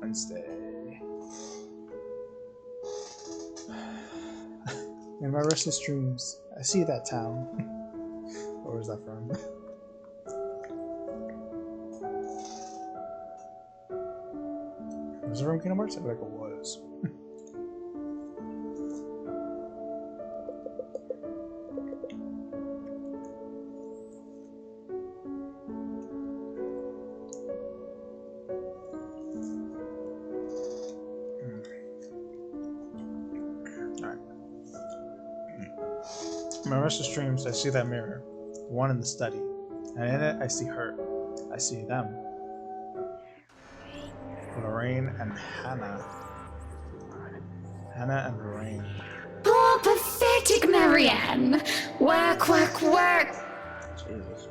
Wednesday. In my restless dreams, I see that town. Where was that from? Was it from Kingdom Hearts? I feel like it was. In my restless dreams, I see that mirror, the one in the study, and in it I see her. I see them. Lorraine and Hannah. Hannah and Lorraine. Poor pathetic Marianne. Work, work, work. Jesus.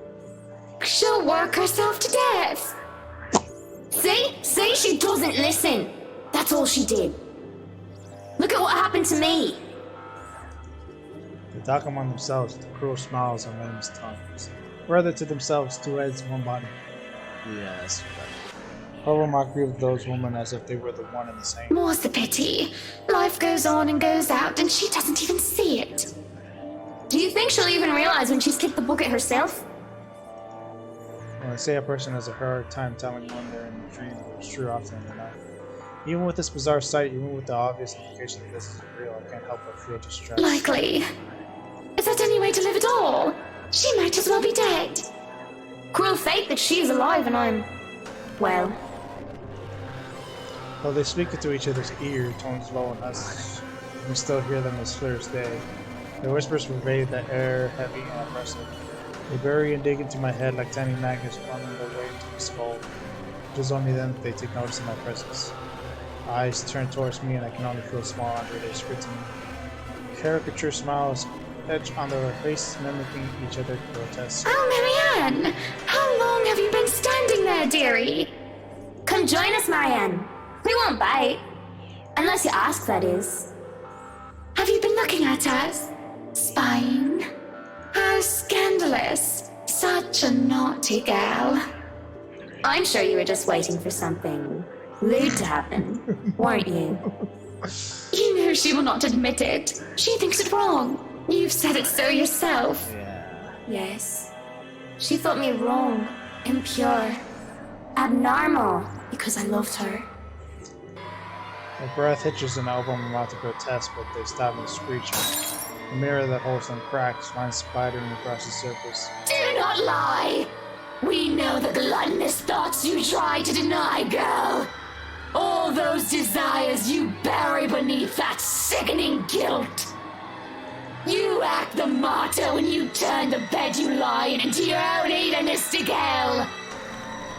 She'll work herself to death. See, she doesn't listen. That's all she did. Look at what happened to me. They talk among themselves with cruel smiles on venomous tongues. Rather to themselves, two heads, one body. Yes. Horrible mockery of those women as if they were the one and the same. More's the pity. Life goes on and goes out, and she doesn't even see it. Do you think she'll even realize when she's kicked the bucket herself? When I say a person has a hard time telling when they're in a dream, it's true often than not. Even with this bizarre sight, even with the obvious implication that this is real, I can't help but feel distressed. Likely. Is that any way to live at all? She might as well be dead. Cruel fate that she's alive and I'm... well... Though they speak into each other's ear, tones low and husky, you can still hear them as clear as day. Their whispers pervade the air, heavy and oppressive. They bury and dig into my head like tiny magnets running their way into my skull. It is only then that they take notice of my presence. Eyes turn towards me and I can only feel small under their scrutiny. Caricature smiles etch on their faces, mimicking each other grotesque. Oh, Marianne! How long have you been standing there, dearie? Come join us, Marianne. We won't bite. Unless you ask, that is. Have you been looking at us? Spying? How scandalous. Such a naughty girl. I'm sure you were just waiting for something rude to happen, weren't you? You know she will not admit it. She thinks it wrong. You've said it so yourself. Yeah. Yes. She thought me wrong, impure, abnormal, because I loved her. My breath hitches an elbow in my mouth to protest, but they stop me screeching. The mirror that holds them cracks, lines spidering across the surface. Do not lie! We know the gluttonous thoughts you try to deny, girl. All those desires you bury beneath that sickening guilt. You act the martyr when you turn the bed you lie in into your own hedonistic hell.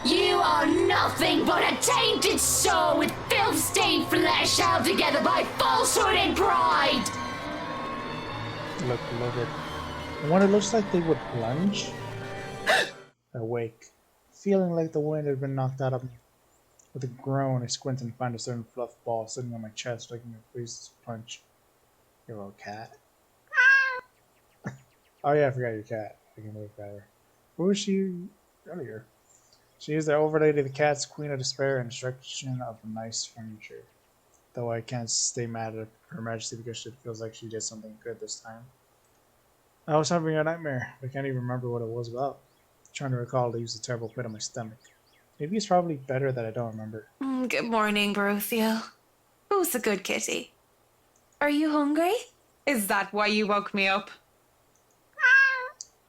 You are nothing but a tainted soul with filth-stained flesh held together by falsehood and pride. Look, beloved. And when it looks like they would plunge, I wake, feeling like the wind had been knocked out of me. With a groan, I squint and find a certain fluff ball sitting on my chest, like a priest's punch. Your old cat. Oh yeah, I forgot your cat. I can move better. Who was she earlier? She is the overlady of the cats, queen of despair, and destruction of nice furniture. Though I can't stay mad at Her Majesty because it feels like she did something good this time. I was having a nightmare. I can't even remember what it was about. Trying to recall, I used a terrible pit on my stomach. Maybe it's probably better that I don't remember. Good morning, Baruthio. Who's the good kitty? Are you hungry? Is that why you woke me up?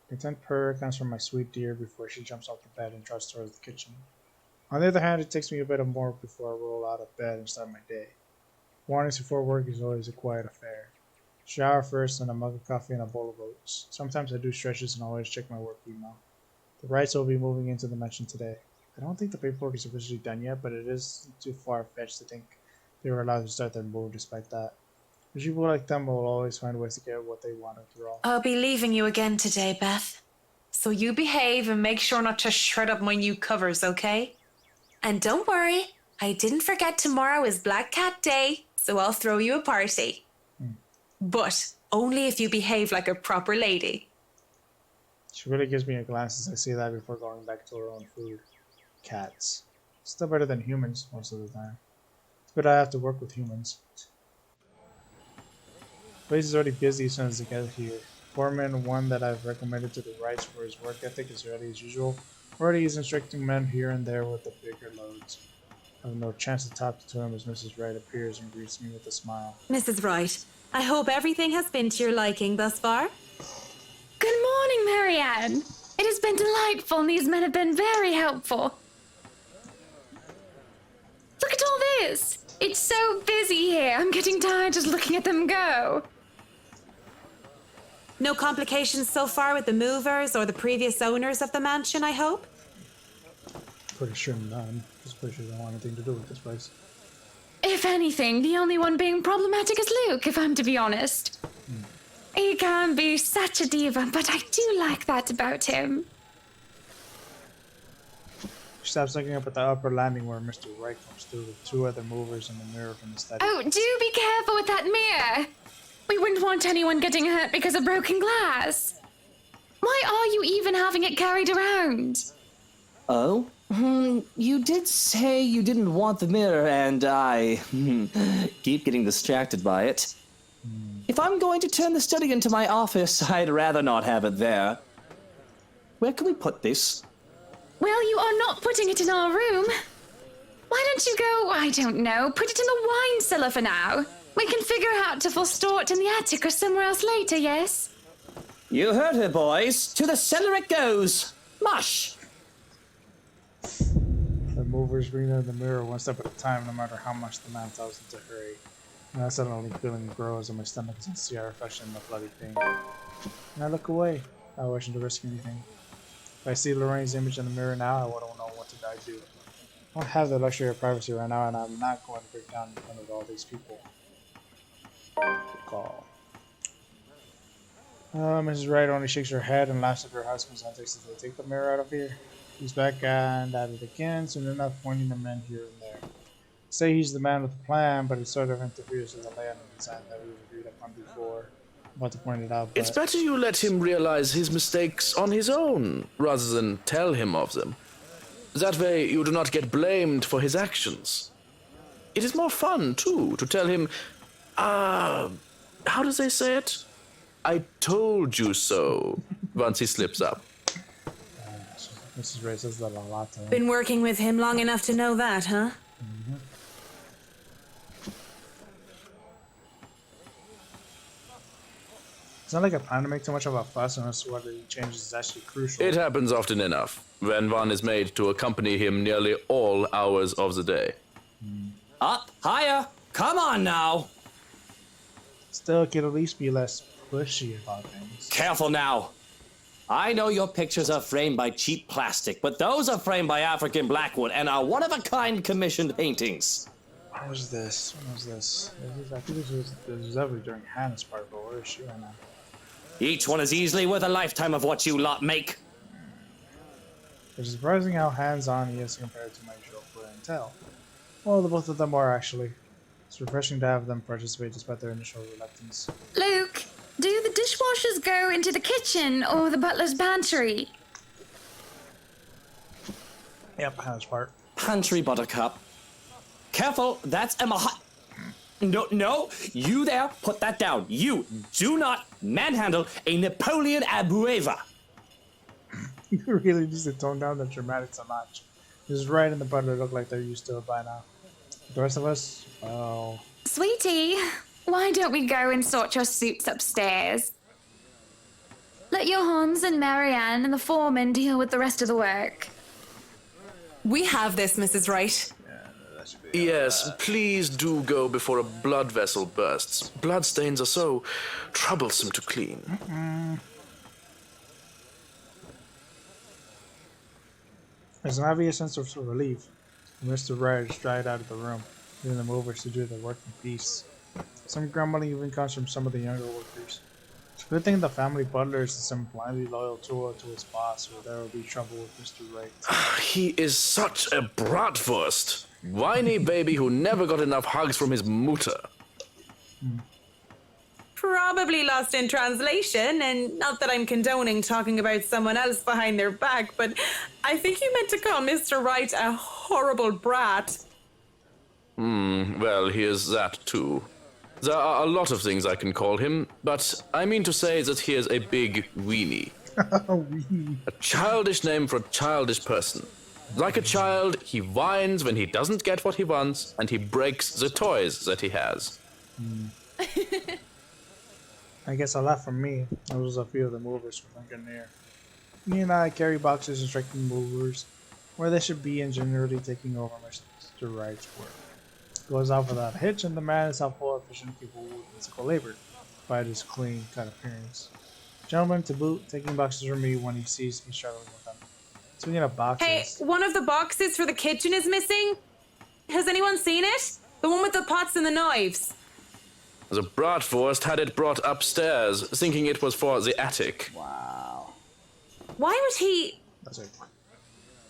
Content purr comes from my sweet dear before she jumps off the bed and trots towards the kitchen. On the other hand, it takes me a bit more before I roll out of bed and start my day. Mornings before work is always a quiet affair. Shower first, and a mug of coffee and a bowl of oats. Sometimes I do stretches and always check my work email. The rights will be moving into the mansion today. I don't think the paperwork is officially done yet, but it is too far-fetched to think they were allowed to start their move despite that. People like them will always find ways to get what they want after all. I'll be leaving you again today, Beth. So you behave and make sure not to shred up my new covers, okay? And don't worry, I didn't forget tomorrow is Black Cat Day, so I'll throw you a party. But only if you behave like a proper lady. She really gives me a glance as I see that before going back to her own food. Cats. Still better than humans most of the time. but I have to work with humans. The place is already busy as soon as I get here. Foreman, one that I've recommended to the Wrights for his work ethic, is ready as usual. Already he's instructing men here and there with the bigger loads. I have no chance to talk to him as Mrs. Wright appears and greets me with a smile. Mrs. Wright, I hope everything has been to your liking thus far. Good morning, Marianne. It has been delightful, and these men have been very helpful. Look at all this. It's so busy here. I'm getting tired just looking at them go. No complications so far with the movers or the previous owners of the mansion, I hope? Pretty sure none. Just pretty sure they don't want anything to do with this place. If anything, the only one being problematic is Luke, if I'm to be honest. He can be such a diva, but I do like that about him. She stops looking up at the upper landing where Mr. Wright comes through with two other movers and the mirror from the study. Oh, do be careful with that mirror. We wouldn't want anyone getting hurt because of broken glass. Why are you even having it carried around? Oh? You did say you didn't want the mirror, and I keep getting distracted by it. If I'm going to turn the study into my office, I'd rather not have it there. Where can we put this? Well, you are not putting it in our room. Why don't you go, I don't know, put it in the wine cellar for now? We can figure out if we'll store it in the attic or somewhere else later, yes? You heard her, boys. To the cellar it goes. Mush! The movers bring in the mirror one step at a time, no matter how much the man tells them to hurry. And that suddenly feeling grows in my stomach as I see our reflection in the bloody thing. And I look away, not wishing to risk anything. If I see Lorraine's image in the mirror now, I wouldn't know what I do. I don't have the luxury of privacy right now, and I'm not going to break down in front of all these people. Good call. Mrs. Wright only shakes her head and laughs at her husband's antics as they take the mirror out of here. He's back and at it again, soon enough pointing the men here and there. Say he's the man with the plan, but it sort of interferes with the land design that we've agreed upon before. I'm about to point it out, but It's better you let him realize his mistakes on his own, rather than tell him of them. That way you do not get blamed for his actions. It is more fun, too, to tell him, how does they say it? I told you so, once he slips up. Mrs. Wright says that a lot to him. Been working with him long enough to know that, huh? It's not like I plan to make too much of a fuss unless whether he changes is actually crucial. It happens often enough, when one is made to accompany him nearly all hours of the day. Up, higher. Come on now. Still, it could at least be less pushy about things. Careful now. I know your pictures are framed by cheap plastic, but those are framed by African blackwood and are one-of-a-kind commissioned paintings. When was this? When was this? I think this was definitely during Hannah's part, but where is she right now? Each one is easily worth a lifetime of what you lot make. It's surprising how hands-on he is compared to my usual clientele. Well, the both of them are actually. It's refreshing to have them participate despite their initial reluctance. Luke, do the dishwashers go into the kitchen or the butler's pantry? Yep, Hannah's part. Pantry, Buttercup. Careful, that's Emma. No, you there, put that down. You do not manhandle a Napoleon Abueva. You really need to tone down the dramatics a notch. This is right, and the butler look like they're used to it by now. The rest of us, well... Sweetie, why don't we go and sort your suits upstairs? Let your Hans and Marianne and the foreman deal with the rest of the work. We have this, Mrs. Wright. Yes, please do go before a blood vessel bursts. Bloodstains are so troublesome to clean. There's an obvious sense of relief. Mr. Wright stride out of the room, leaving the movers to do their work in peace. Some grumbling even comes from some of the younger workers. It's a good thing the family butler is some blindly loyal tool to his boss, or there will be trouble with Mr. Wright. He is such a bratwurst. Whiny baby who never got enough hugs from his mutter. Probably lost in translation, and not that I'm condoning talking about someone else behind their back, but I think you meant to call Mr. Wright a horrible brat. Well, he is that too. There are a lot of things I can call him, but I mean to say that he is a big weenie. A childish name for a childish person. Like a child, he whines when he doesn't get what he wants, and he breaks the toys that he has. I guess a lot from me. Those was a few of the movers from Lincoln near. Me and I carry boxes instructing movers where they should be and generally taking over Mr. Wright's work. Goes off without a hitch, and the man is helpful, efficient people with physical labor, despite his clean cut appearance. Gentleman to boot, taking boxes from me when he sees me struggling with them. Speaking of boxes, Hey, one of the boxes for the kitchen is missing. Has anyone seen it? The one with the pots and the knives. The Bratwurst had it brought upstairs, thinking it was for the attic. Why would he... that's it.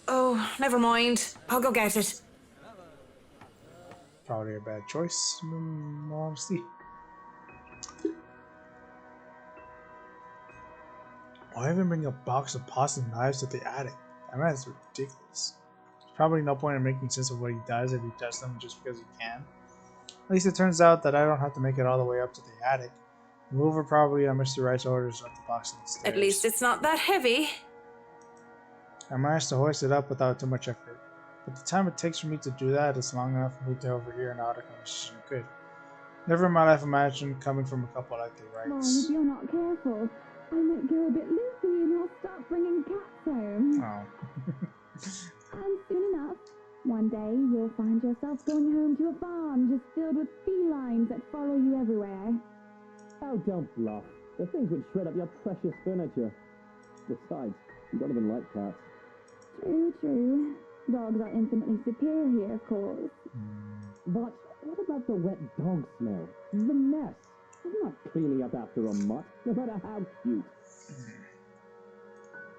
Oh, never mind. I'll go get it. Probably a bad choice, in all honesty. Why even bring a box of pots and knives to the attic? That man is ridiculous. There's probably no point in making sense of what he does if he does them just because he can. At least it turns out that I don't have to make it all the way up to the attic. The mover probably on Mr. Wright's orders left the box on the stairs. At least it's not that heavy. I managed to hoist it up without too much effort. But the time it takes for me to do that is long enough for me to overhear an auto conversation I could. Never in my life imagined coming from a couple like the Mom, Wrights. if you're not careful, I might go a bit loopy and he'll start bringing cats home. Oh. And soon enough, one day you'll find yourself going home to a farm just filled with felines that follow you everywhere. Oh, don't bluff. The things would shred up your precious furniture. Besides, you don't even like cats. True, true. Dogs are infinitely superior, of course. But what about the wet dog smell? The mess. I'm not cleaning up after a mutt, no matter how cute.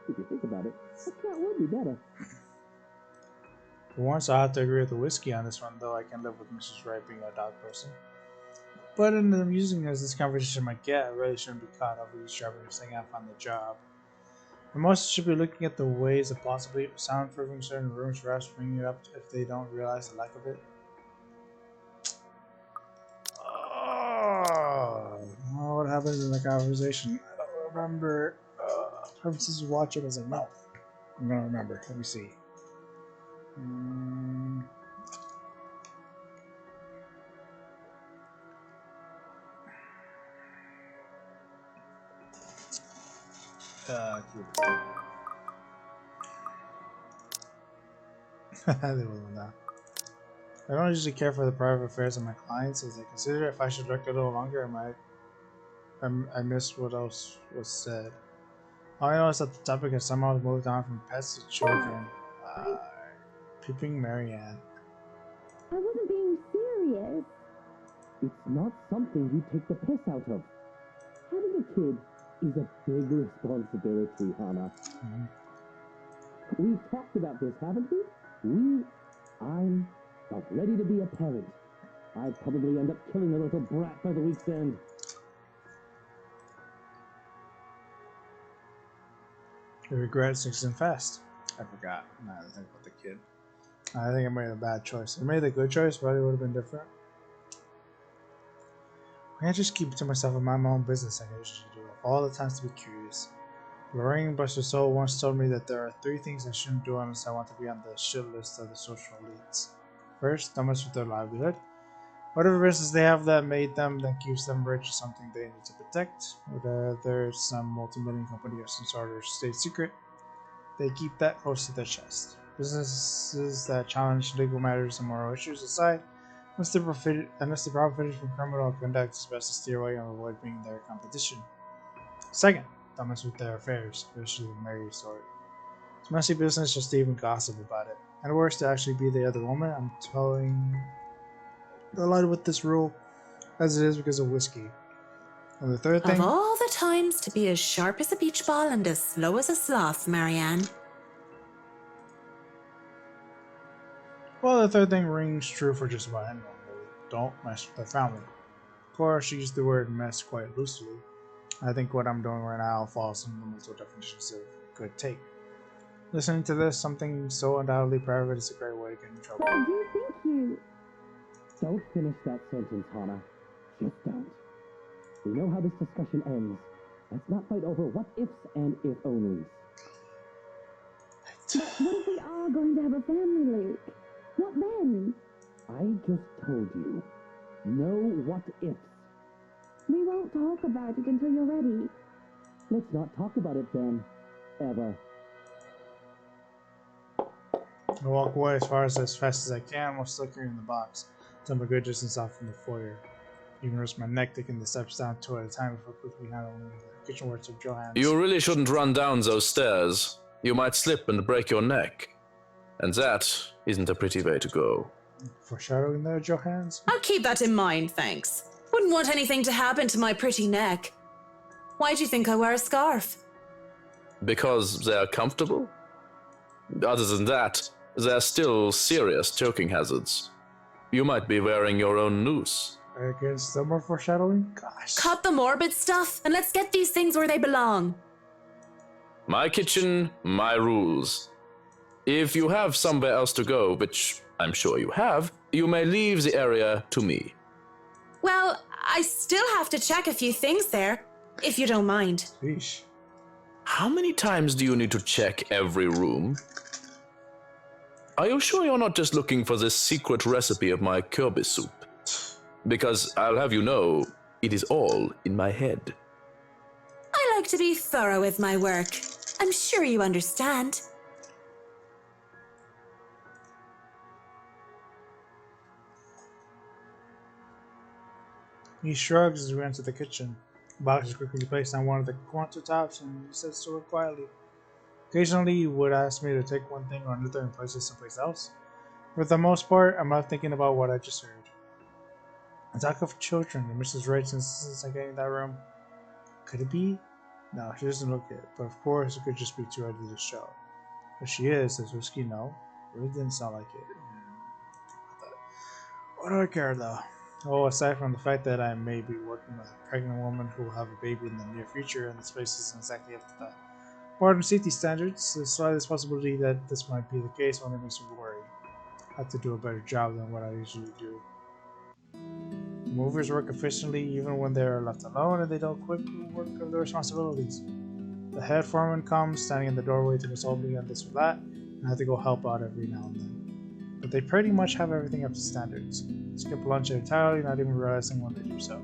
If you think about it, a cat would be better. For once, I have to agree with the whiskey on this one, though I can live with Mrs. Wright being a dog person. But in amusing as this conversation might get, I really shouldn't be caught over eavesdropping or saying off on the job. And most should be looking at the ways of possibly soundproofing certain rooms, perhaps bringing it up if they don't realize the lack of it. Oh, what happened in the conversation? I don't remember. Purposes of watching was like, no. I'm gonna remember. Let me see. They wasn't that. I don't usually care for the private affairs of my clients, as I consider if I should lurk a little longer, I missed what else was said. All I know is that the topic has somehow moved on from pets to children. Peeping Marianne. I wasn't being serious. It's not something you take the piss out of. Having a kid is a big responsibility, Hannah. We've talked about this, haven't we? I'm not ready to be a parent. I'd probably end up killing a little brat by the week's end. The regret sinks in fast. I forgot. Now I think about the kid. I think I made a bad choice. I made a good choice, but it would have been different. I can't just keep it to myself and mind my own business like I usually do. All the times to be curious. Lorraine Buster Soul once told me that there are 3 things I shouldn't do unless I want to be on the shit list of the social elites. First, don't mess with their livelihood. Whatever business they have that made them, that keeps them rich, is something they need to protect. Whether there's some multi-million company or some sort of state secret, they keep that close to their chest. Businesses that challenge legal matters and moral issues aside, unless they profited from criminal conduct, it's best to steer away and avoid being their competition. Second, don't mess with their affairs, especially the married sort. It's messy business just to even gossip about it. And worse, to actually be the other woman. I'm towing the line with this rule, as it is because of whiskey. And the third thing... Of all the times to be as sharp as a beach ball and as slow as a sloth, Marianne. Well, the third thing rings true for just about anyone, really. Don't mess with their family. Of course, she used the word mess quite loosely. I think what I'm doing right now falls in the multiple definitions of good take. Listening to this, something so undoubtedly private is a great way to get in trouble. But do you think you... Don't finish that sentence, Hana. Just don't. We know how this discussion ends. Let's not fight over what ifs and if onlys. But what if we are going to have a family, Luke? What then? I just told you. No what ifs. We won't talk about it until you're ready. Let's not talk about it then. Ever. I walk away as fast as I can while still carrying the box, until I'm a good distance off from the foyer. Even risk my neck taking the steps down two at a time before quickly handling the kitchen works of Johannes. You really shouldn't run down those stairs. You might slip and break your neck. And that isn't a pretty way to go. Foreshadowing there, Johannes? I'll keep that in mind, thanks. Wouldn't want anything to happen to my pretty neck. Why do you think I wear a scarf? Because they're comfortable? Other than that, they're still serious choking hazards. You might be wearing your own noose. I guess still more foreshadowing? Gosh. Cut the morbid stuff and let's get these things where they belong. My kitchen, my rules. If you have somewhere else to go, which I'm sure you have, you may leave the area to me. Well, I still have to check a few things there, if you don't mind. Sheesh. How many times do you need to check every room? Are you sure you're not just looking for this secret recipe of my Kirby soup? Because I'll have you know, it is all in my head. I like to be thorough with my work. I'm sure you understand. He shrugs as we enter the kitchen. The box is quickly placed on one of the countertops and he sits to it quietly. Occasionally, he would ask me to take one thing or another and place it someplace else. For the most part, I'm not thinking about what I just heard. I talk of children and Mrs. Wright's insistence on getting that room. Could it be? No, she doesn't look it, but of course it could just be too early to show. But she is, does Whiskey know? It really didn't sound like it. What do I care though? Oh, aside from the fact that I may be working with a pregnant woman who will have a baby in the near future and this place isn't exactly up to the modern safety standards, the slightest possibility that this might be the case only makes me worry. I have to do a better job than what I usually do. The movers work efficiently even when they are left alone and they don't quit work of their responsibilities. The head foreman comes, standing in the doorway to consult me on this or that, and I have to go help out every now and then. But they pretty much have everything up to standards. Skip lunch entirely, not even realizing when they do so.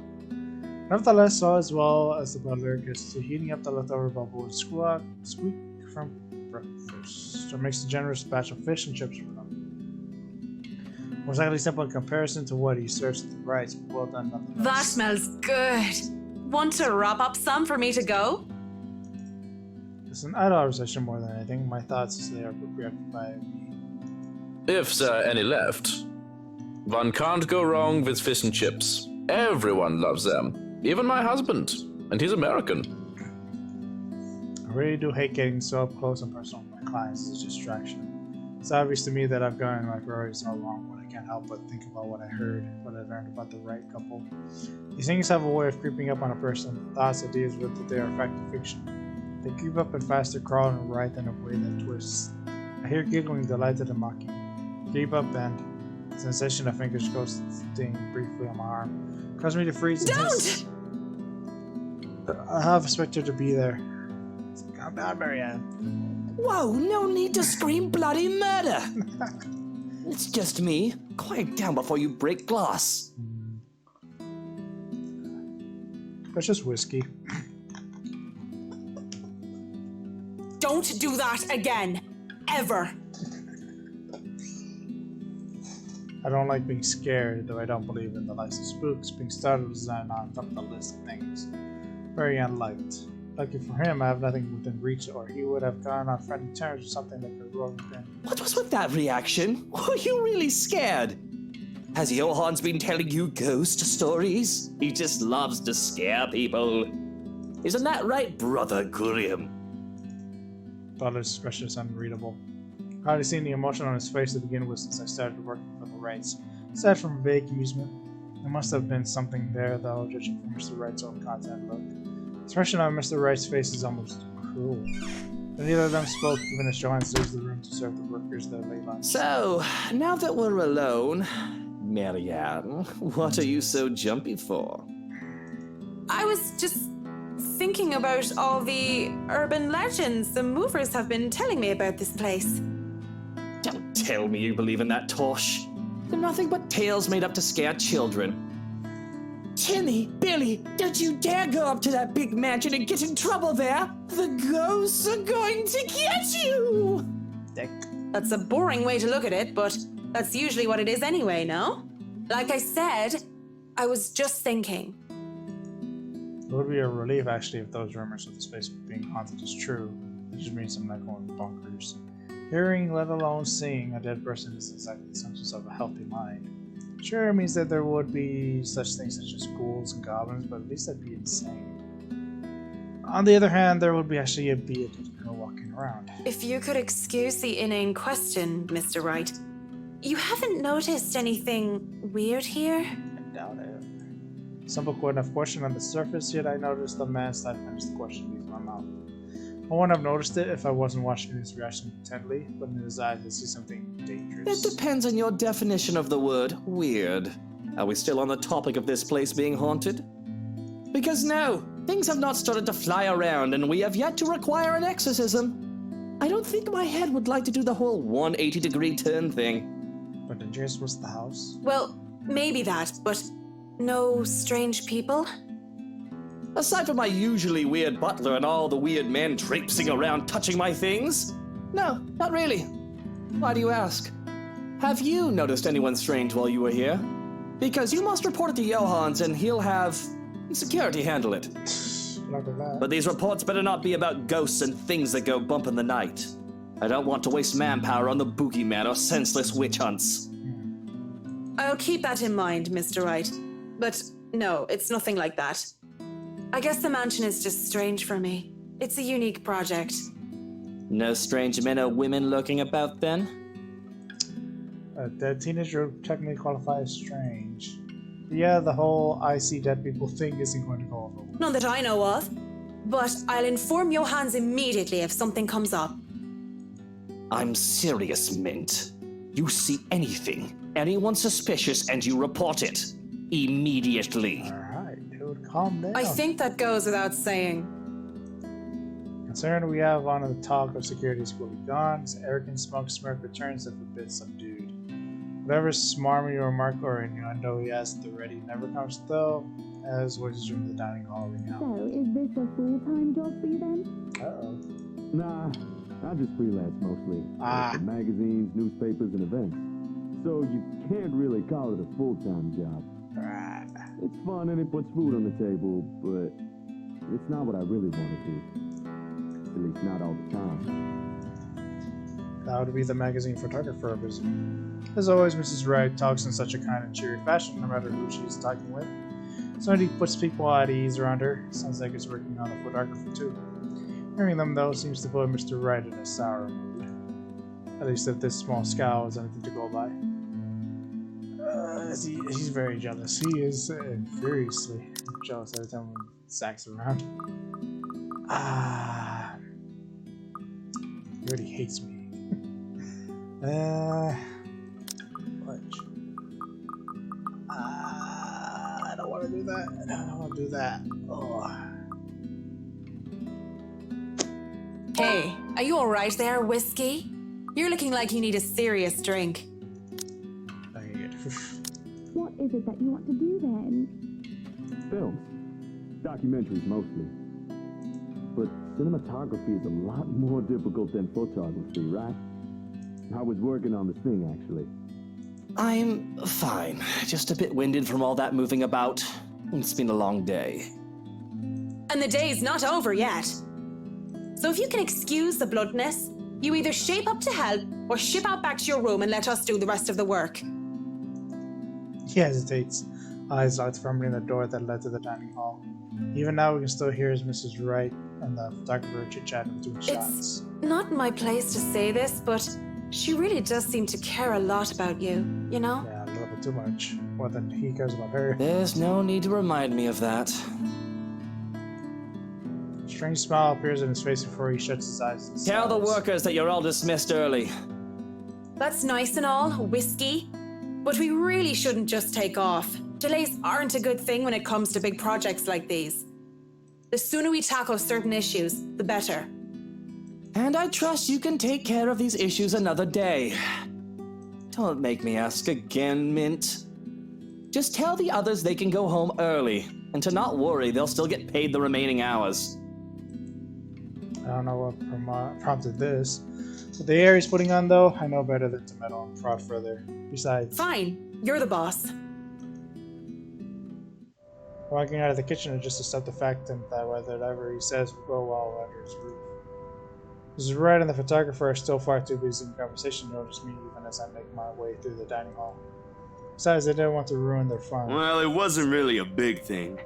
Nevertheless, so as well as the butler gets to heating up the leftover bubble with squeak from breakfast, or makes a generous batch of fish and chips for them. Most likely simple in comparison to what he serves at the rights, but well done nonetheless. That smells good. Want to wrap up some for me to go? It's an idle obsession more than anything. My thoughts as they are preoccupied me. If there are any left. One can't go wrong with fish and chips. Everyone loves them. Even my husband. And he's American. I really do hate getting so up close and personal with my clients as a distraction. It's obvious to me that I've gotten my priorities all wrong, but I can't help but think about what I heard, what I learned about the Wright couple. These things have a way of creeping up on a person. Thoughts, ideas, with that they are fact or fiction. They creep up and faster crawl and writhe in a way that twists. I hear giggling, delighted and mocking. Creep up and the sensation of fingers coasting briefly on my arm caused me to freeze. Don't! I have expected to be there. Calm down, Marianne. Whoa, no need to scream bloody murder! It's just me. Quiet down before you break glass. That's just whiskey. Don't do that again. Ever. I don't like being scared, though I don't believe in the likes of spooks. Being startled is not on top of the list of things. Very unliked. Lucky for him, I have nothing within reach, or he would have gone on friendly terms with something that could ruin him. What was with that reaction? Were you really scared? Has Johans been telling you ghost stories? He just loves to scare people. Isn't that right, Brother Gurium? Butler's expression is unreadable. I hardly seen the emotion on his face to begin with since I started working for the Wrights. Aside from vague amusement, there must have been something there, though, judging from Mr. Wright's own content look. The expression on Mr. Wright's face is almost cruel. But neither of them spoke, even as Johannes leaves the room to serve the workers their late lunch. So, now that we're alone, Marianne, what are you so jumpy for? I was just thinking about all the urban legends the movers have been telling me about this place. Don't tell me you believe in that tosh. They're nothing but tales made up to scare children. Timmy, Billy, don't you dare go up to that big mansion and get in trouble there. The ghosts are going to get you. Dick. That's a boring way to look at it, but that's usually what it is anyway, no? Like I said, I was just thinking. It would be a relief, actually, if those rumors of the space being haunted is true. It just means I'm not going bonkers. Hearing, let alone seeing, a dead person is exactly the symptoms of a healthy mind. Sure, it means that there would be such things such as ghouls and goblins, but at least that'd be insane. On the other hand, there would be actually a dead girl walking around. If you could excuse the inane question, Mr. Wright, you haven't noticed anything weird here? I doubt it. Simple enough question on the surface, yet I noticed the man I finished the question leaves my mouth. I wouldn't have noticed it if I wasn't watching his reaction intently, but in his eyes I see something dangerous. It depends on your definition of the word weird. Are we still on the topic of this place being haunted? Because no, things have not started to fly around and we have yet to require an exorcism. I don't think my head would like to do the whole 180-degree turn thing. But dangerous was the house? Well, maybe that, but no strange people? Aside from my usually weird butler and all the weird men traipsing around touching my things? No, not really. Why do you ask? Have you noticed anyone strange while you were here? Because you must report it to Johans and he'll have security handle it. Look at that. But these reports better not be about ghosts and things that go bump in the night. I don't want to waste manpower on the boogeyman or senseless witch hunts. I'll keep that in mind, Mr. Wright. But no, it's nothing like that. I guess the mansion is just strange for me. It's a unique project. No strange men or women lurking about then? A dead teenager would technically qualify as strange. But yeah, the whole I see dead people thing isn't going to go over well. None that I know of. But I'll inform Johans immediately if something comes up. I'm serious, Mint. You see anything, anyone suspicious, and you report it. Immediately. Alright, dude, calm down. I think that goes without saying. Concern we have on the talk of securities will be gone. His arrogant smirk returns if a bit subdued. Whatever smarmy remark or innuendo he has at the ready never comes though, as voices from the dining hall ring out. So, is this a full-time job for you then? Uh-oh. Nah, I just freelance mostly. For magazines, newspapers, and events. So you can't really call it a full-time job. Right. It's fun and it puts food on the table, but it's not what I really want to do. At least not all the time. That would be the magazine photographer of his. As always, Mrs. Wright talks in such a kind and cheery fashion, no matter who she's talking with. Somebody puts people at ease around her. Sounds like it's working on a photographer too. Hearing them, though, seems to put Mr. Wright in a sour mood. At least if this small scowl is anything to go by. He's very jealous. He is furiously jealous every time Zach's around. He already hates me. What? I don't want to do that. I don't want to do that. Oh. Hey, are you alright there, Whiskey? You're looking like you need a serious drink. Okay, good. What is it that you want to do then? Films. Documentaries mostly. But cinematography is a lot more difficult than photography, right? I was working on this thing, actually. I'm fine. Just a bit winded from all that moving about. It's been a long day. And the day's not over yet. So if you can excuse the bloodness, you either shape up to help or ship out back to your room and let us do the rest of the work. He hesitates, eyes locked firmly in the door that led to the dining hall. Even now, we can still hear Mrs. Wright and the photographer chit-chatting between shots. It's not my place to say this, but she really does seem to care a lot about you, you know? Yeah, a little bit too much. More than he cares about her. There's no need to remind me of that. A strange smile appears in his face before he shuts his eyes and Tell the sighs. workers that you're all dismissed early. That's nice and all, Whiskey. But we really shouldn't just take off. Delays aren't a good thing when it comes to big projects like these. The sooner we tackle certain issues, the better. And I trust you can take care of these issues another day. Don't make me ask again, Mint. Just tell the others they can go home early, and to not worry, they'll still get paid the remaining hours. I don't know what prompted this. But the air he's putting on, though, I know better than to meddle and prod further. Besides, Fine, you're the boss. walking out of the kitchen is just accept the fact that whatever he says will go well under his roof. This is right, and the photographer is still far too busy in conversation to notice me even as I make my way through the dining hall. Besides, they didn't want to ruin their fun. Well, it wasn't really a big thing.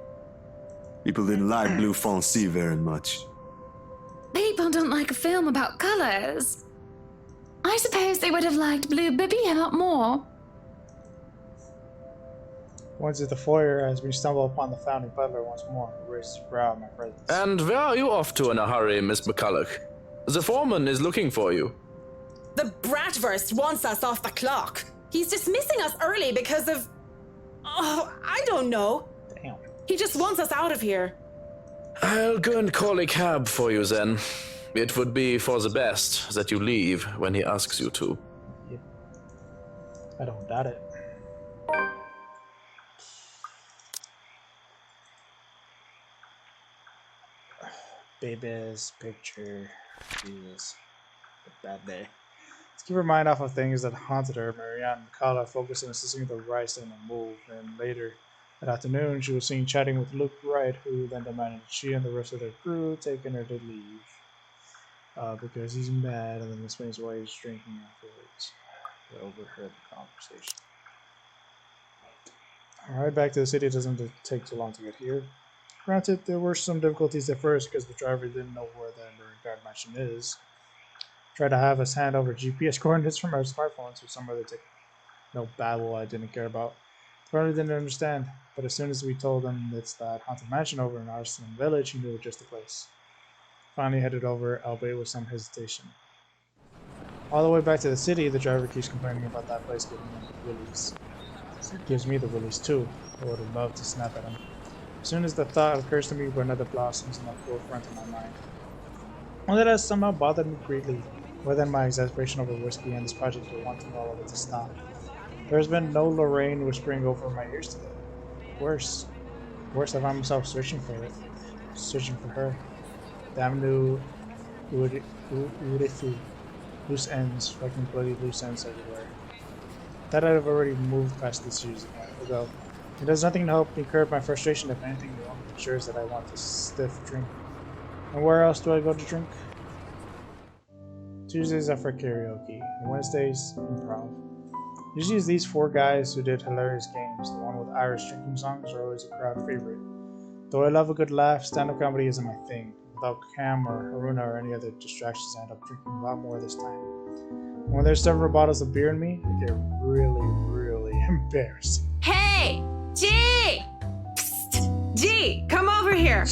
People didn't like Blue Fonzie very much. People don't like a film about colors. I suppose they would have liked Blue Bibby a lot more. Once at the foyer, as we stumble upon the founding butler once more, who raises his brow at my presence. And where are you off to in a hurry, Miss McCulloch? The foreman is looking for you. The Bratwurst wants us off the clock. He's dismissing us early because of... Oh, I don't know. Damn. He just wants us out of here. I'll go and call a cab for you then. It would be for the best that you leave when he asks you to. Yep. I don't doubt it. Baby's picture. Jesus. A bad day. Let's keep her mind off of things that haunted her. Marianne McCulloch focused on assisting the rice in a move, and later that afternoon she was seen chatting with Luke Wright, who then demanded that she and the rest of their crew taking her to leave. Because he's mad, and then explains why he's drinking afterwards. I overheard the conversation. Alright, back to the city. It doesn't take too long to get here. Granted, there were some difficulties at first because the driver didn't know where the Guard mansion is. Tried to have us hand over GPS coordinates from our smartphones for some other no babble I didn't care about. Probably didn't understand, but as soon as we told him it's that haunted mansion over in Arsenal Village, he knew it was just the place. Finally headed over, albeit with some hesitation. All the way back to the city, the driver keeps complaining about that place giving him the willies. It gives me the willies too. I would have loved to snap at him. As soon as the thought occurs to me, another blossoms in the forefront of my mind. One that has somehow bothered me greatly, more than my exasperation over whiskey and this project of wanting all of it to stop. There has been no Lorraine whispering over my ears today. Worse, I found myself searching for it. Searching for her. Damn new Urifu. Loose ends, fucking bloody loose ends everywhere. Thought I'd have already moved past this years ago. It does nothing to help me curb my frustration. If anything, the only ensures that I want a stiff drink. And where else do I go to drink? Tuesdays are for karaoke, and Wednesdays, improv. Usually it's these four guys who did hilarious games. The one with Irish drinking songs are always a crowd favorite. Though I love a good laugh, stand-up comedy isn't my thing. Without Cam or Haruna or any other distractions, I end up drinking a lot more this time. When there's several bottles of beer in me, I get really, really embarrassed. Hey! G! Psst! G, come over here.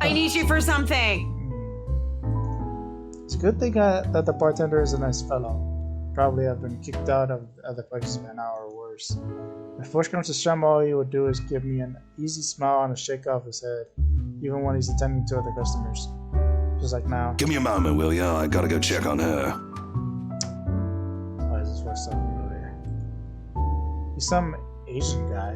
I need you for something. It's a good thing that the bartender is a nice fellow. Probably have been kicked out of other places by now or worse. If push comes to shove, all he would do is give me an easy smile and a shake off his head, even when he's attending to other customers. Just like now. Give me a moment, will ya? I gotta go check on her. Why is this voice so familiar? He's some Asian guy.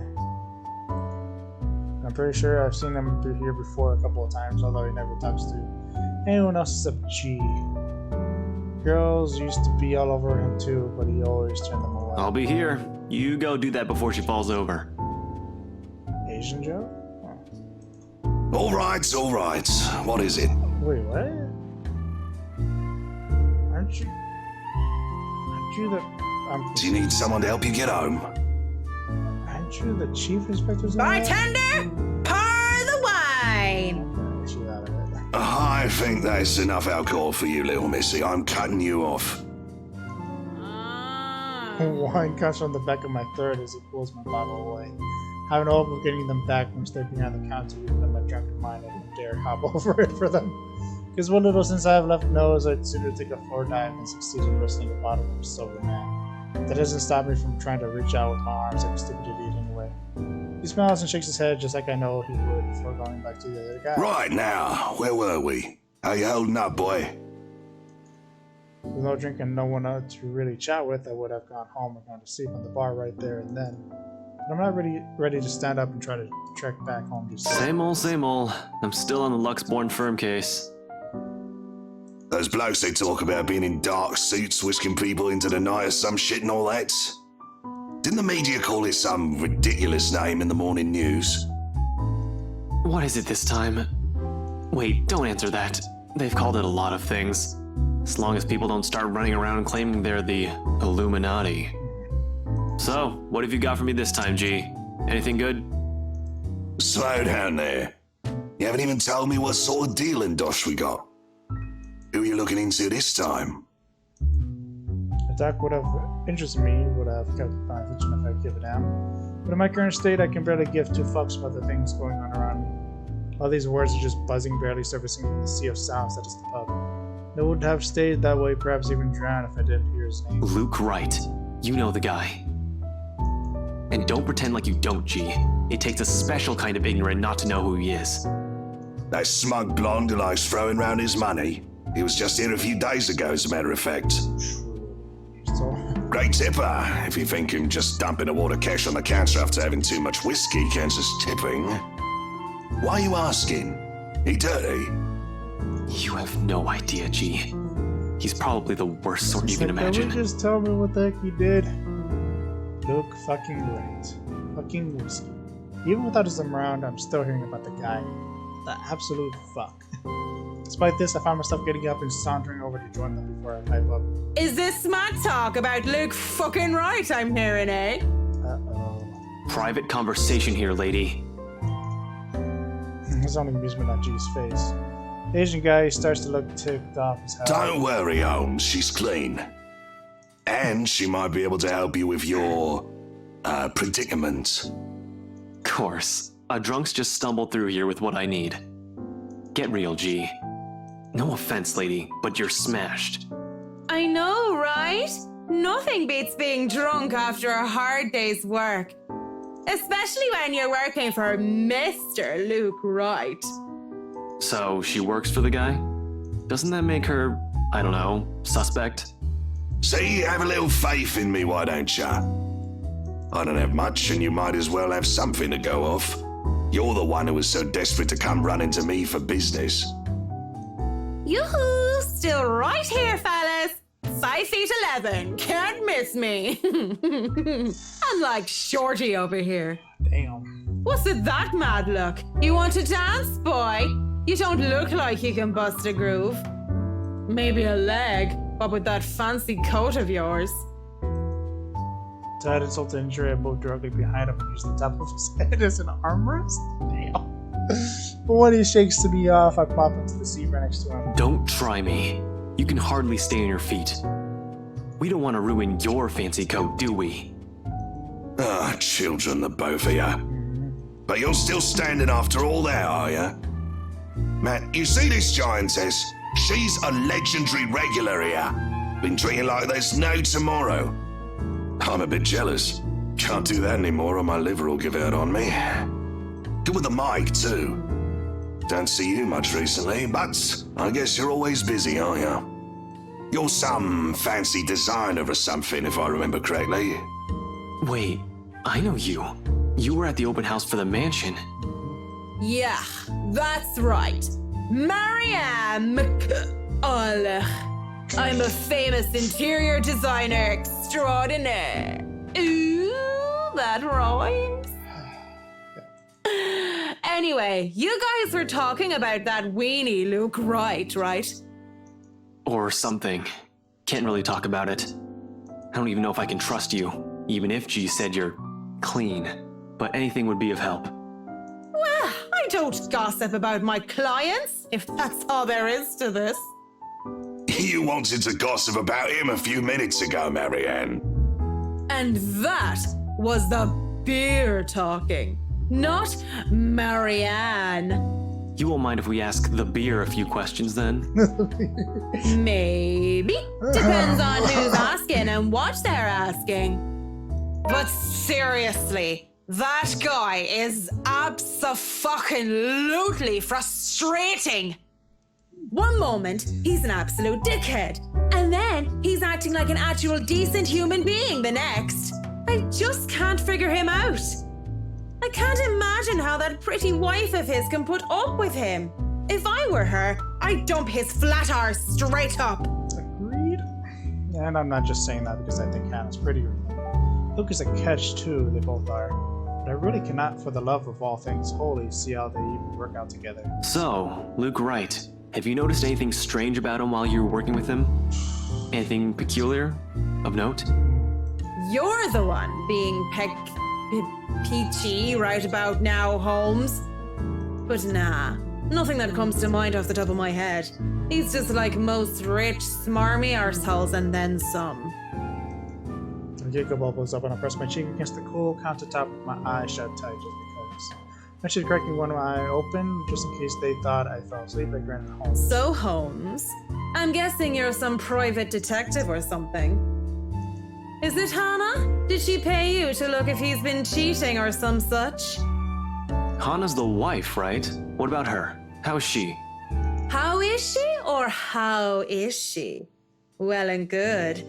I'm pretty sure I've seen him through here before a couple of times, although he never talks to anyone else except G. Girls used to be all over him too, but he always turned them away. I'll be here. You go do that before she falls over. Asian Joe? Oh. All right. What is it? Wait, what? Aren't you the... Do you need someone to help you get home? Aren't you the chief inspector's guy? Bartender, pour the wine. Get you out of it. I think that's enough alcohol for you, little missy. I'm cutting you off. Wine comes from the back of my throat as he pulls my bottle away. Having hope of getting them back from staying behind the counter, even in my drunken mind, I don't dare hop over it for them. Because what little since I have left knows I'd sooner take a floor dive than succeed in wrestling a bottle from a sober man. That doesn't stop me from trying to reach out with my arms like a stupid idiot anyway. He smiles and shakes his head just like I know he would before going back to the other guy. Right now, where were we? How you holding up, boy? With no drink and no one else to really chat with, I would have gone home and gone to sleep on the bar right there and then. But I'm not ready to stand up and try to trek back home just yet. Same old. I'm still on the Luxborn firm case. Those blokes they talk about being in dark suits, whisking people into the night or some shit and all that. Didn't the media call it some ridiculous name in the morning news? What is it this time? Wait, don't answer that. They've called it a lot of things. As long as people don't start running around claiming they're the Illuminati. So, what have you got for me this time, G? Anything good? Slow down there. You haven't even told me what sort of dealing dosh we got. Who are you looking into this time? Attack would have interested me, would have kept my attention if I'd give a damn. But in my current state, I can barely give two fucks about the things going on around me. All these words are just buzzing, barely surfacing from the sea of sounds that is the pub. It would have stayed that way, perhaps even drown if I didn't hear his name. Luke Wright. You know the guy. And don't pretend like you don't, G. It takes a special kind of ignorant not to know who he is. That smug blonde who likes throwing round his money. He was just here a few days ago, as a matter of fact. So, Great tipper, if you think him just dumping a wad of cash on the counter after having too much whiskey counts as tipping. Why are you asking? He dirty? You have no idea, G. He's probably the worst sort you can can imagine. you just tell me what the heck he did? Look fucking right. Fucking whiskey. Even without him around, I'm still hearing about the guy. The absolute fuck. Despite this, I found myself getting up and sauntering over to join them before I pipe up. Is this smart talk about Luke fucking right I'm hearing, eh? Uh-oh. Private conversation here, lady. There's only amusement on G's face. The Asian guy starts to look ticked off as hell. Don't worry, Holmes, she's clean. And she might be able to help you with your, predicament. Course. A drunk's just stumbled through here with what I need. Get real, G. No offense, lady, but you're smashed. I know, right? Nothing beats being drunk after a hard day's work. Especially when you're working for Mr. Luke Wright. So, she works for the guy? Doesn't that make her, I don't know, suspect? See, have a little faith in me, why don't ya? I don't have much, and you might as well have something to go off. You're the one who was so desperate to come running to me for business. Yoo-hoo! Still right here, fellas. 5'11". Can't miss me. I'm like Shorty over here. Damn. What's with that mad look? You want to dance, boy? You don't look like you can bust a groove. Maybe a leg, but with that fancy coat of yours. Ted insulted injury, I moved directly behind him and used the top of his head as an armrest. Damn. But when he shakes me off, I pop into the seat right next to him. Don't try me. You can hardly stay on your feet. We don't want to ruin your fancy coat, do we? Ah, children, the both of ya. But you're still standing after all that, are ya? Matt, you see this giantess? She's a legendary regular here. Been drinking like there's no tomorrow. I'm a bit jealous. Can't do that anymore or my liver will give out on me. Good with the mic, too. Don't see you much recently, but I guess you're always busy, aren't you? You're some fancy designer or something, if I remember correctly. Wait, I know you. You were at the open house for the mansion. Yeah, that's right. Marianne I'm a famous interior designer extraordinaire. Ooh, that rhymes. Anyway, you guys were talking about that weenie Luke Wright, right? Or something. Can't really talk about it. I don't even know if I can trust you, even if G said you're clean. But anything would be of help. Well, I don't gossip about my clients, if that's all there is to this. You wanted to gossip about him a few minutes ago, Marianne. And that was the beer talking, not Marianne. You won't mind if we ask the beer a few questions then? Maybe. Depends on who's asking and what they're asking. But seriously, that guy is abso-fucking-lutely frustrating. One moment, he's an absolute dickhead. And then he's acting like an actual decent human being the next. I just can't figure him out. I can't imagine how that pretty wife of his can put up with him. If I were her, I'd dump his flat arse straight up. Agreed. And I'm not just saying that because I think Hannah's prettier than him. Luke is a catch too, they both are. But I really cannot, for the love of all things holy, see how they even work out together. So, Luke Wright, have you noticed anything strange about him while you were working with him? Anything peculiar? Of note? You're the one being peachy right about now, Holmes. But nah, nothing that comes to mind off the top of my head. He's just like most rich, smarmy arseholes and then some. The giggle bubbles up and I press my cheek against the cool countertop with my eyes shut tight just because. I should cracking one eye open just in case they thought I fell asleep. I grinned at Holmes. So, Holmes, I'm guessing you're some private detective or something. Is it Hannah? Did she pay you to look if he's been cheating or some such? Hannah's the wife, right? What about her? How is she? How is she or how is she? Well and good.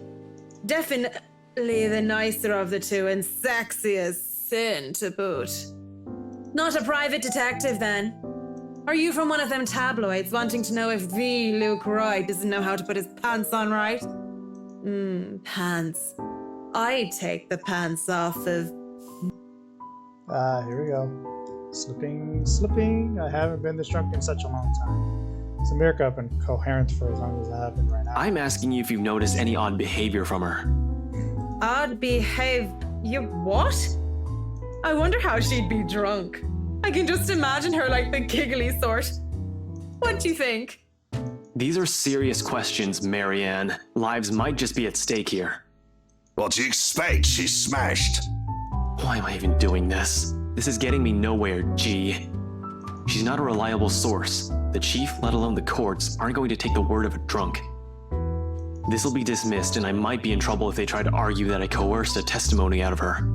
Definitely the nicer of the two and sexy as sin to boot. Not a private detective then? Are you from one of them tabloids wanting to know if the Luke Wright doesn't know how to put his pants on right? Pants. I'd take the pants off of... Here we go. Slipping. I haven't been this drunk in such a long time. It's a miracle I've been coherent for as long as I have been right now. I'm asking you if you've noticed any odd behavior from her. Odd behavior? What? I wonder how she'd be drunk. I can just imagine her like the giggly sort. What do you think? These are serious questions, Marianne. Lives might just be at stake here. What do you expect? She's smashed. Why am I even doing this? This is getting me nowhere, G. She's not a reliable source. The chief, let alone the courts, aren't going to take the word of a drunk. This'll be dismissed, and I might be in trouble if they try to argue that I coerced a testimony out of her.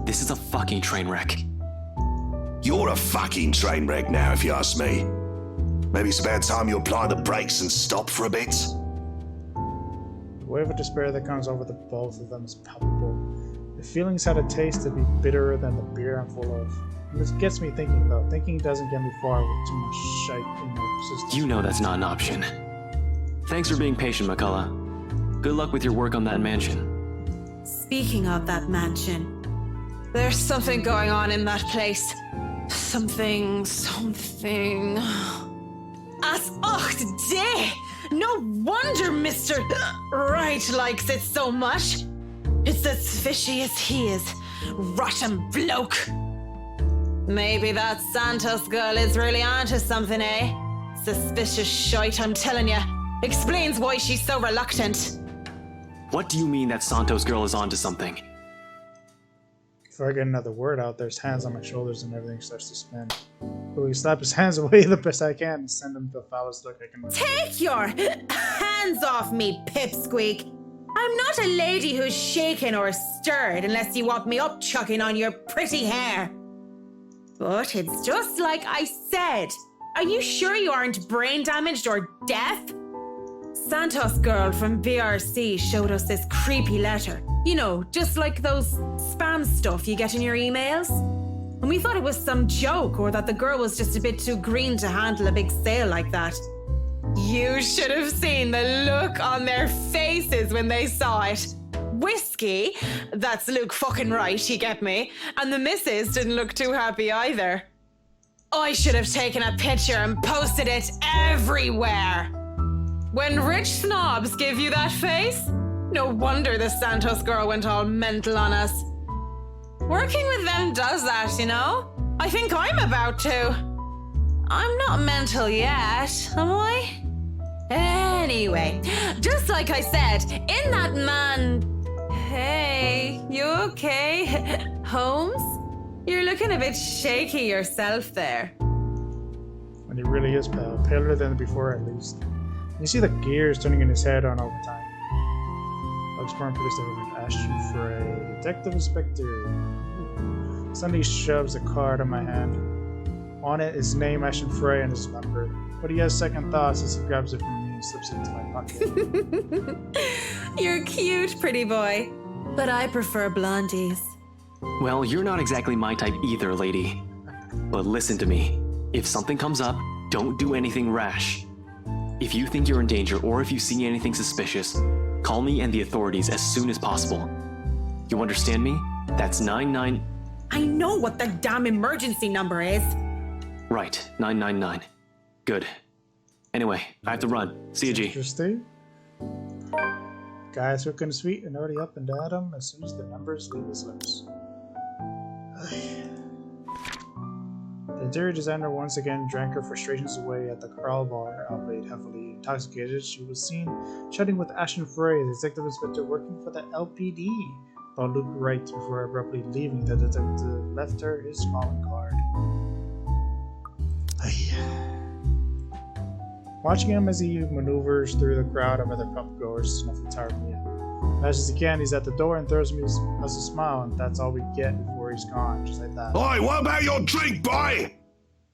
This is a fucking train wreck. You're a fucking train wreck now, if you ask me. Maybe it's about time you apply the brakes and stop for a bit. The wave of despair that comes over the both of them is palpable. The feelings had a taste to be bitterer than the beer I'm full of. And this gets me thinking, though. Thinking doesn't get me far with too much shite in my system. You know that's not an option. Thanks for being patient, McCullough. Good luck with your work on that mansion. Speaking of that mansion, there's something going on in that place. Something. As day! No wonder Mr. Wright likes it so much. It's as fishy as he is. Rotten bloke. Maybe that Santos girl is really onto something, eh? Suspicious shite, I'm telling ya. Explains why she's so reluctant. What do you mean that Santos girl is onto something? Before I get another word out, there's hands on my shoulders and everything starts to spin. But we slap his hands away the best I can and send him the foulest look I can. Take your hands off me, pipsqueak. I'm not a lady who's shaken or stirred unless you want me up chucking on your pretty hair. But it's just like I said. Are you sure you aren't brain damaged or deaf? Santos girl from VRC showed us this creepy letter. You know, just like those spam stuff you get in your emails. And we thought it was some joke or that the girl was just a bit too green to handle a big sale like that. You should have seen the look on their faces when they saw it. Whiskey, that's Luke fucking Wright, you get me? And the missus didn't look too happy either. I should have taken a picture and posted it everywhere. When rich snobs give you that face, no wonder the Santos girl went all mental on us. Working with them does that, you know? I think I'm about to. I'm not mental yet, am I? Anyway, just like I said, in that man... Hey, you okay? Holmes? You're looking a bit shaky yourself there. When And he really is pale, paler than before at least. You see the gears turning in his head on overtime. Luxborn Police Department, Ashton Frey, Detective Inspector. Suddenly shoves a card on my hand. On it is name Ashton Frey and his number. But he has second thoughts as he grabs it from me and slips it into my pocket. You're cute, pretty boy. But I prefer blondies. Well, you're not exactly my type either, lady. But listen to me. If something comes up, don't do anything rash. If you think you're in danger or if you see anything suspicious, call me and the authorities as soon as possible. You understand me? That's 99... I know what the damn emergency number is. Right, 999. Good. Anyway, I have to run. See you, G. Interesting. Guys looking sweet and already up and at him as soon as the numbers leave his lips. The interior designer once again drank her frustrations away at the Crawl Bar, albeit heavily intoxicated. She was seen chatting with Ashton Frey, the detective inspector working for the LPD, while Luke Wright before abruptly leaving. The detective left her his calling card. Watching him as he maneuvers through the crowd of other pub goers is enough to tire me out. As he can, he's at the door and throws me a smile, and that's all we get before he's gone, just like that. Oi, what about your drink, boy?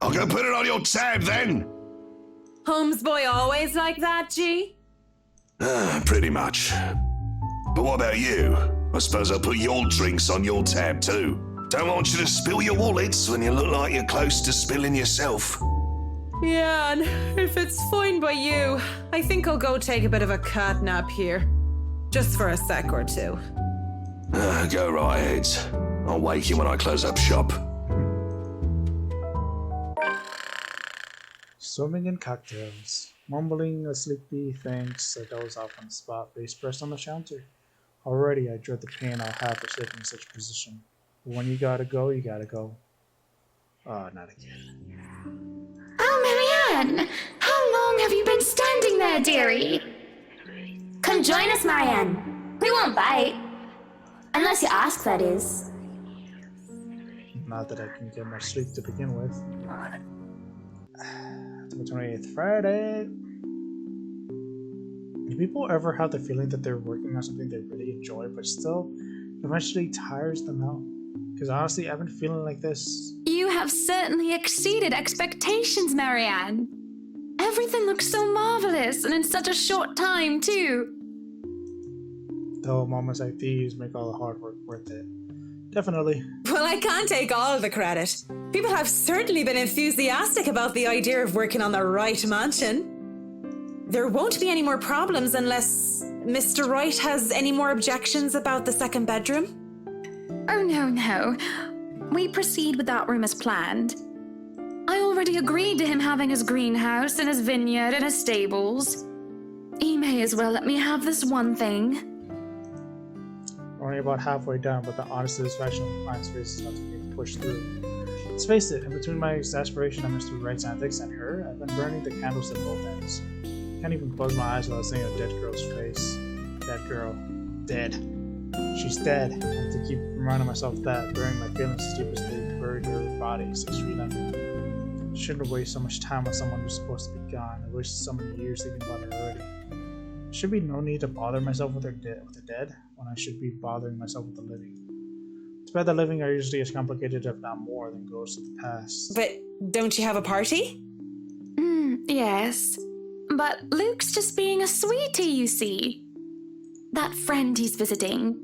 I'll go put it on your tab then. Holmes boy always like that, G? Pretty much. But what about you? I suppose I'll put your drinks on your tab too. Don't want you to spill your wallets when you look like you're close to spilling yourself. Yeah, and if it's fine by you, I think I'll go take a bit of a cat nap here. Just for a sec or two. Go right ahead. I'll wake you when I close up shop. Swimming in cocktails. Mumbling a sleepy thanks, I doze off on the spot, face pressed on the counter. Already I dread the pain I'll have for sitting in such a position. But when you gotta go, you gotta go. Oh, not again. Oh, Marianne! How long have you been standing there, dearie? Come join us, Marianne. We won't bite. Unless you ask, that is. Not that I can get much sleep to begin with. October 28th, Friday. Do people ever have the feeling that they're working on something they really enjoy, but still eventually tires them out? Because honestly, I've been feeling like this. You have certainly exceeded expectations, Marianne. Everything looks so marvelous, and in such a short time, too. Though moments like these make all the hard work worth it. Definitely. Well, I can't take all the credit. People have certainly been enthusiastic about the idea of working on the right mansion. There won't be any more problems unless Mr. Wright has any more objections about the second bedroom. Oh, no. We proceed with that room as planned. I already agreed to him having his greenhouse and his vineyard and his stables. He may as well let me have this one thing. Only about halfway done, but the honest satisfaction on my face is enough for me to push through. Let's face it, in between my exasperation at Mr. Wright's antics and her, I've been burning the candles at both ends. Can't even close my eyes without seeing a dead girl's face. That girl. Dead. She's dead. I have to keep reminding myself that, burying my feelings as deep as they buried her body 6 feet under. I shouldn't have wasted so much time on someone who's supposed to be gone. I wasted so many years thinking about her already. There should be no need to bother myself with the dead when I should be bothering myself with the living. It's bad the living are usually as complicated, if not more, than ghosts of the past. But don't you have a party? Yes. But Luke's just being a sweetie, you see. That friend he's visiting,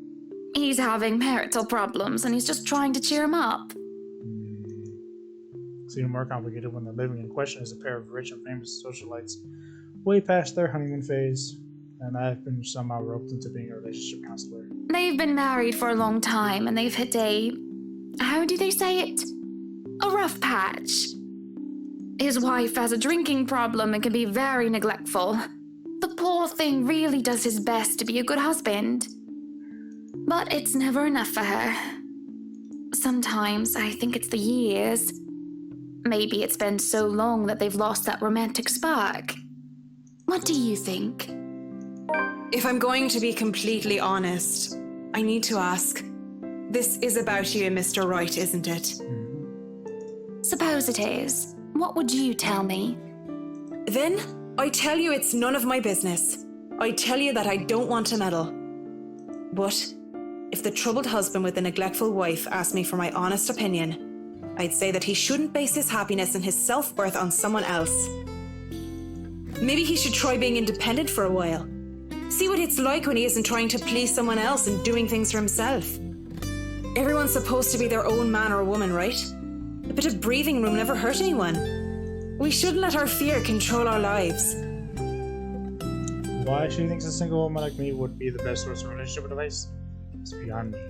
he's having marital problems and he's just trying to cheer him up. It's even more complicated when the living in question is a pair of rich and famous socialites way past their honeymoon phase, and I've been somehow roped into being a relationship counselor. They've been married for a long time and they've hit a... how do they say it? A rough patch. His wife has a drinking problem and can be very neglectful. The poor thing really does his best to be a good husband. But it's never enough for her. Sometimes I think it's the years. Maybe it's been so long that they've lost that romantic spark. What do you think? If I'm going to be completely honest, I need to ask. This is about you and Mr. Wright, isn't it? Suppose it is. what would you tell me? Then I tell you it's none of my business. I tell you that I don't want to meddle. But if the troubled husband with the neglectful wife asked me for my honest opinion, I'd say that he shouldn't base his happiness and his self-worth on someone else. Maybe he should try being independent for a while. See what it's like when he isn't trying to please someone else and doing things for himself. Everyone's supposed to be their own man or woman, right? A bit of breathing room never hurt anyone. We shouldn't let our fear control our lives. Why she thinks a single woman like me would be the best source of relationship advice is beyond me.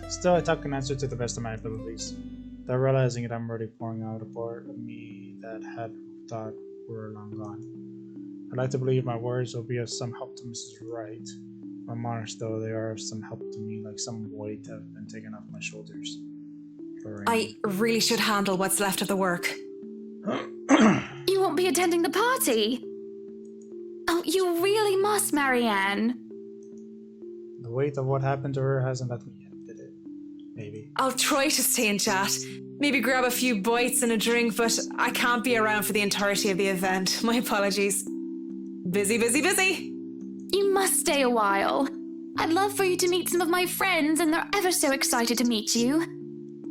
Still, I talk an answer to the best of my abilities. Without realizing it, I'm already pouring out a part of me that had thought were long gone. I'd like to believe my words will be of some help to Mrs. Wright. If I'm honest, though, they are of some help to me, like some weight have been taken off my shoulders. Lorraine. I really should handle what's left of the work. You won't be attending the party? Oh, you really must, Marianne. The weight of what happened to her hasn't left me yet, did it? Maybe. I'll try to stay in chat. Maybe grab a few bites and a drink, but I can't be around for the entirety of the event. My apologies. Busy, busy, busy. You must stay a while. I'd love for you to meet some of my friends, and they're ever so excited to meet you.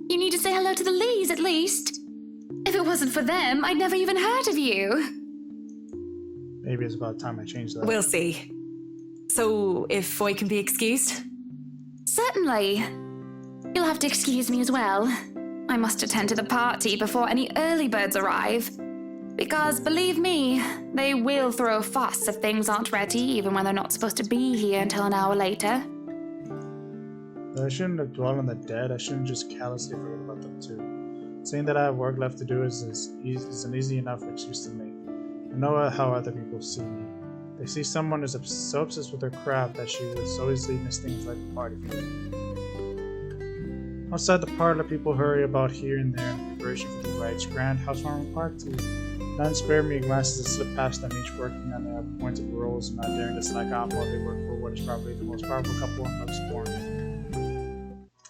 You need to say hello to the Lees, at least. If it wasn't for them, I'd never even heard of you. Maybe it's about time I changed that. We'll see. So, if I can be excused? Certainly. You'll have to excuse me as well. I must attend to the party before any early birds arrive. Because, believe me, they will throw a fuss if things aren't ready, even when they're not supposed to be here until an hour later. Though I shouldn't have dwelled on the dead, I shouldn't just callously forget about them too. Saying that I have work left to do is an easy enough excuse to make. I know how other people see me. They see someone who's so obsessed with her craft that she would so easily miss things like the party for it. Outside the parlor, people hurry about here and there in preparation for the bride's grand housewarming party. None spare me glances that slip past them, each working on their appointed roles and not daring to slack off while they work for what is probably the most powerful couple in Luxembourg.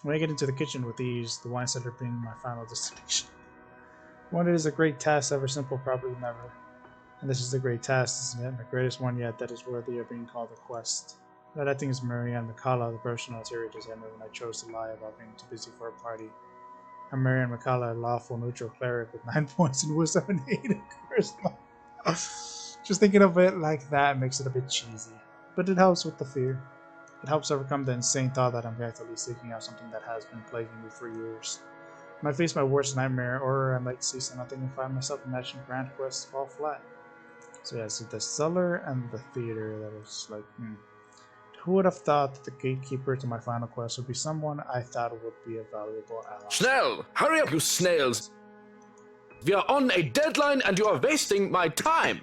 When I get into the kitchen with ease, the wine cellar being my final destination. One that is a great task, ever simple, probably never. And this is the great task, isn't it? The greatest one yet that is worthy of being called a quest. That I think is Marianne McCullough, the person ulterior designer when I chose to lie about being too busy for a party. I'm Marianne McCullough, a lawful neutral cleric with 9 points in wisdom and 8 in charisma. Just thinking of it like that makes it a bit cheesy. But it helps with the fear. It helps overcome the insane thought that I'm actively seeking out something that has been plaguing me for years. I might face my worst nightmare, or I might see something and find myself imagining grand quests fall flat. So yeah, so the cellar and the theater, that was like, Who would have thought that the gatekeeper to my final quest would be someone I thought would be a valuable ally? Schnell! Hurry up, you snails! We are on a deadline and you are wasting my time!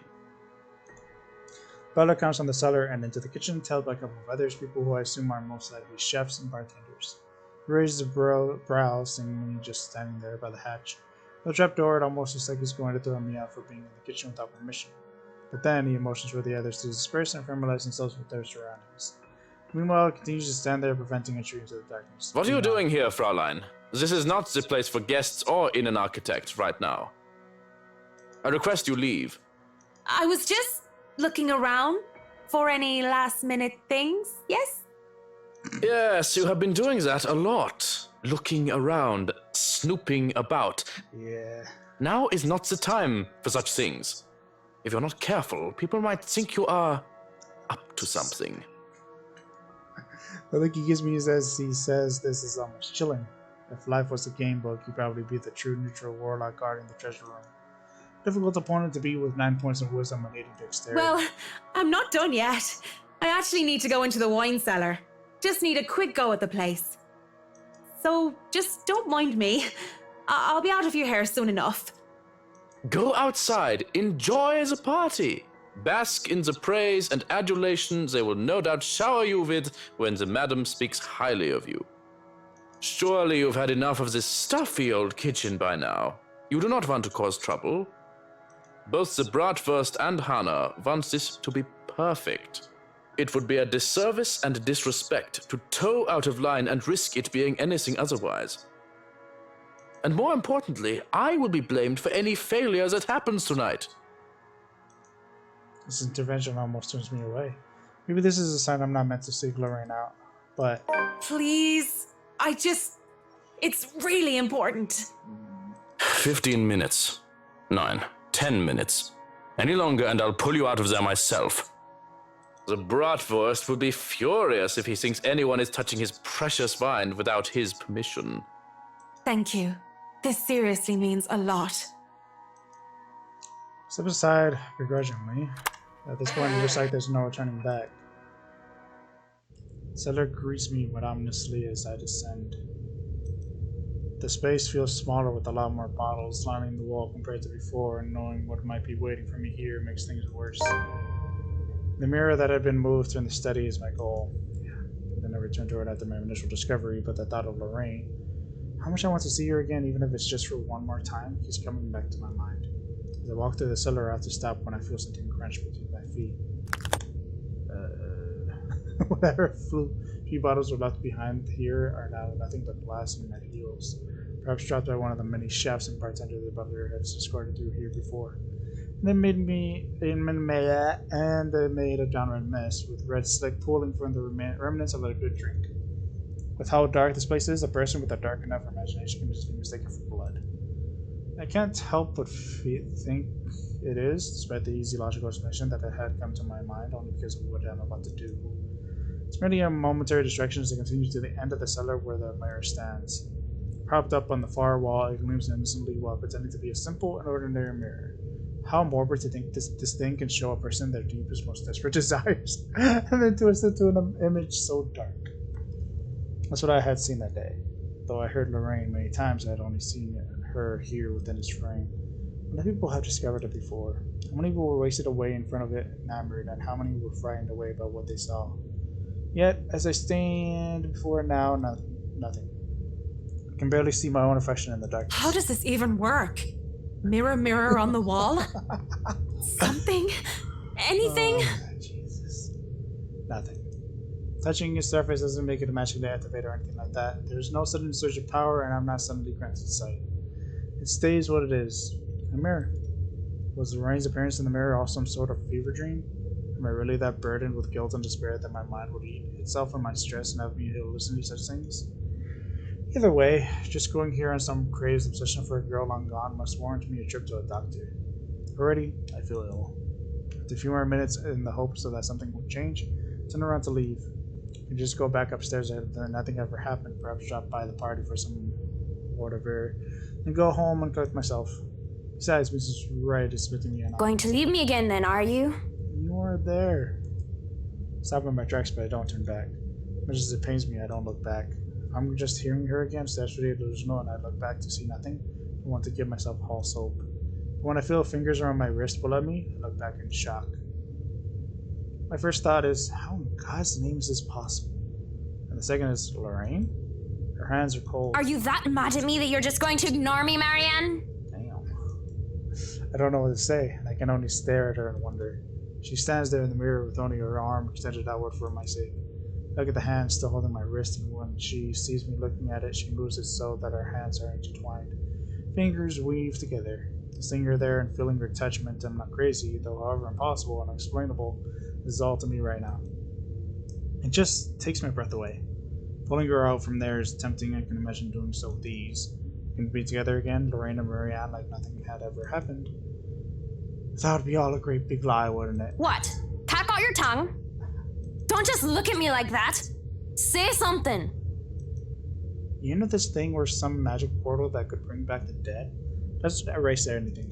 Bella comes from the cellar and into the kitchen, tailed by a couple of others, people who I assume are most likely chefs and bartenders. He raises his brows, seemingly just standing there by the hatch. The trapdoor, it almost looks like he's going to throw me out for being in the kitchen without permission. But then he motions for the others to disperse and familiarize themselves with their surroundings. Meanwhile, he continues to stand there, preventing entry into the darkness. What are you doing here, Fraulein? This is not the place for guests or in an architect right now. I request you leave. I was just looking around for any last-minute things, yes? Yes, you have been doing that a lot. Looking around, snooping about. Yeah. Now is not the time for such things. If you're not careful, people might think you are up to something. The look he gives me as he says this is almost chilling. If life was a game book, he'd probably be the true neutral warlock guarding the treasure room. Difficult opponent to beat with 9 points of wisdom and 8 in dexterity. Well, I'm not done yet. I actually need to go into the wine cellar. Just need a quick go at the place. So just don't mind me. I'll be out of your hair soon enough. Go outside, enjoy the party. Bask in the praise and adulation they will no doubt shower you with when the madam speaks highly of you. Surely you've had enough of this stuffy old kitchen by now. You do not want to cause trouble. Both the bratwurst and Hannah want this to be perfect. It would be a disservice and disrespect to toe out of line and risk it being anything otherwise. And more importantly, I will be blamed for any failure that happens tonight. This intervention almost turns me away. Maybe this is a sign I'm not meant to seek Lorraine out. But Please. It's really important. 15 minutes. 9, 10 minutes. Any longer and I'll pull you out of there myself. The bratwurst will be furious if he thinks anyone is touching his precious mind without his permission. Thank you. This seriously means a lot. step aside begrudgingly. At this point, it looks like there's no turning back. Cellar greets me ominously as I descend. The space feels smaller with a lot more bottles lining the wall compared to before, and knowing what might be waiting for me here makes things worse. The mirror that had been moved to the study is my goal. Then I return to it after my initial discovery, but the thought of Lorraine, how much I want to see her again, even if it's just for one more time, keeps coming back to my mind. As I walk through the cellar, I have to stop when I feel something crunch between my feet. Whatever few bottles were left behind here are now nothing but glass and my heels. Perhaps dropped by one of the many chefs and bartenders the butler has escorted through here before. And it made a downright mess, with red slick pooling from the remnants of a good drink. With how dark this place is, a person with a dark enough imagination can just be mistaken for blood. I can't help but think it is, despite the easy logical explanation that had come to my mind only because of what I'm about to do. It's merely a momentary distraction as I continue to the end of the cellar where the mirror stands. Propped up on the far wall, it gleams innocently while pretending to be a simple and ordinary mirror. How morbid to think this thing can show a person their deepest, most desperate desires, and then twist it to an image so dark. That's what I had seen that day. Though I heard Lorraine many times, I had only seen her here within its frame. Many people have discovered it before. How many people were wasted away in front of it, enamored, and how many were frightened away by what they saw? Yet, as I stand before it now, nothing. I can barely see my own reflection in the darkness. How does this even work? Mirror, mirror on the wall? Something? Anything? Oh, Jesus. Nothing. Touching its surface doesn't make it magically activate or anything like that. There's no sudden surge of power, and I'm not suddenly granted sight. It stays what it is. A mirror. Was Lorraine's appearance in the mirror all some sort of fever dream? Am I really that burdened with guilt and despair that my mind would eat itself in my stress and have me hallucinate such things? Either way, just going here on some crazed obsession for a girl long gone must warrant me a trip to a doctor. Already, I feel ill. After a few more minutes in the hopes that something will change, I turn around to leave. I can just go back upstairs and nothing ever happened, perhaps drop by the party for some whatever, and go home and collect myself. Besides, Mrs. Wright is visiting me. Going to leave me again then, are you? You are there. Stop in my tracks, but I don't turn back. Much as it pains me, I don't look back. I'm just hearing her again, statually delusional, and I look back to see nothing. I want to give myself false hope. But when I feel fingers around my wrist pull at me, I look back in shock. My first thought is, how in God's name is this possible? And the second is, Lorraine? Her hands are cold. Are you that mad at me that you're just going to ignore me, Marianne? Damn. I don't know what to say. I can only stare at her and wonder. She stands there in the mirror with only her arm extended outward for my sake. I look at the hand still holding my wrist, and when she sees me looking at it, she moves it so that our hands are intertwined. Fingers weave together. Seeing her there and feeling her touch meant I'm not crazy, though however impossible and unexplainable, this is all to me right now. It just takes my breath away. Pulling her out from there is tempting. I can imagine doing so with ease. We can be together again, Lorraine and Marianne, like nothing had ever happened. That would be all a great big lie, wouldn't it? What? Pack out your tongue? Don't just look at me like that. Say something. You know this thing where some magic portal that could bring back the dead? Doesn't erase anything.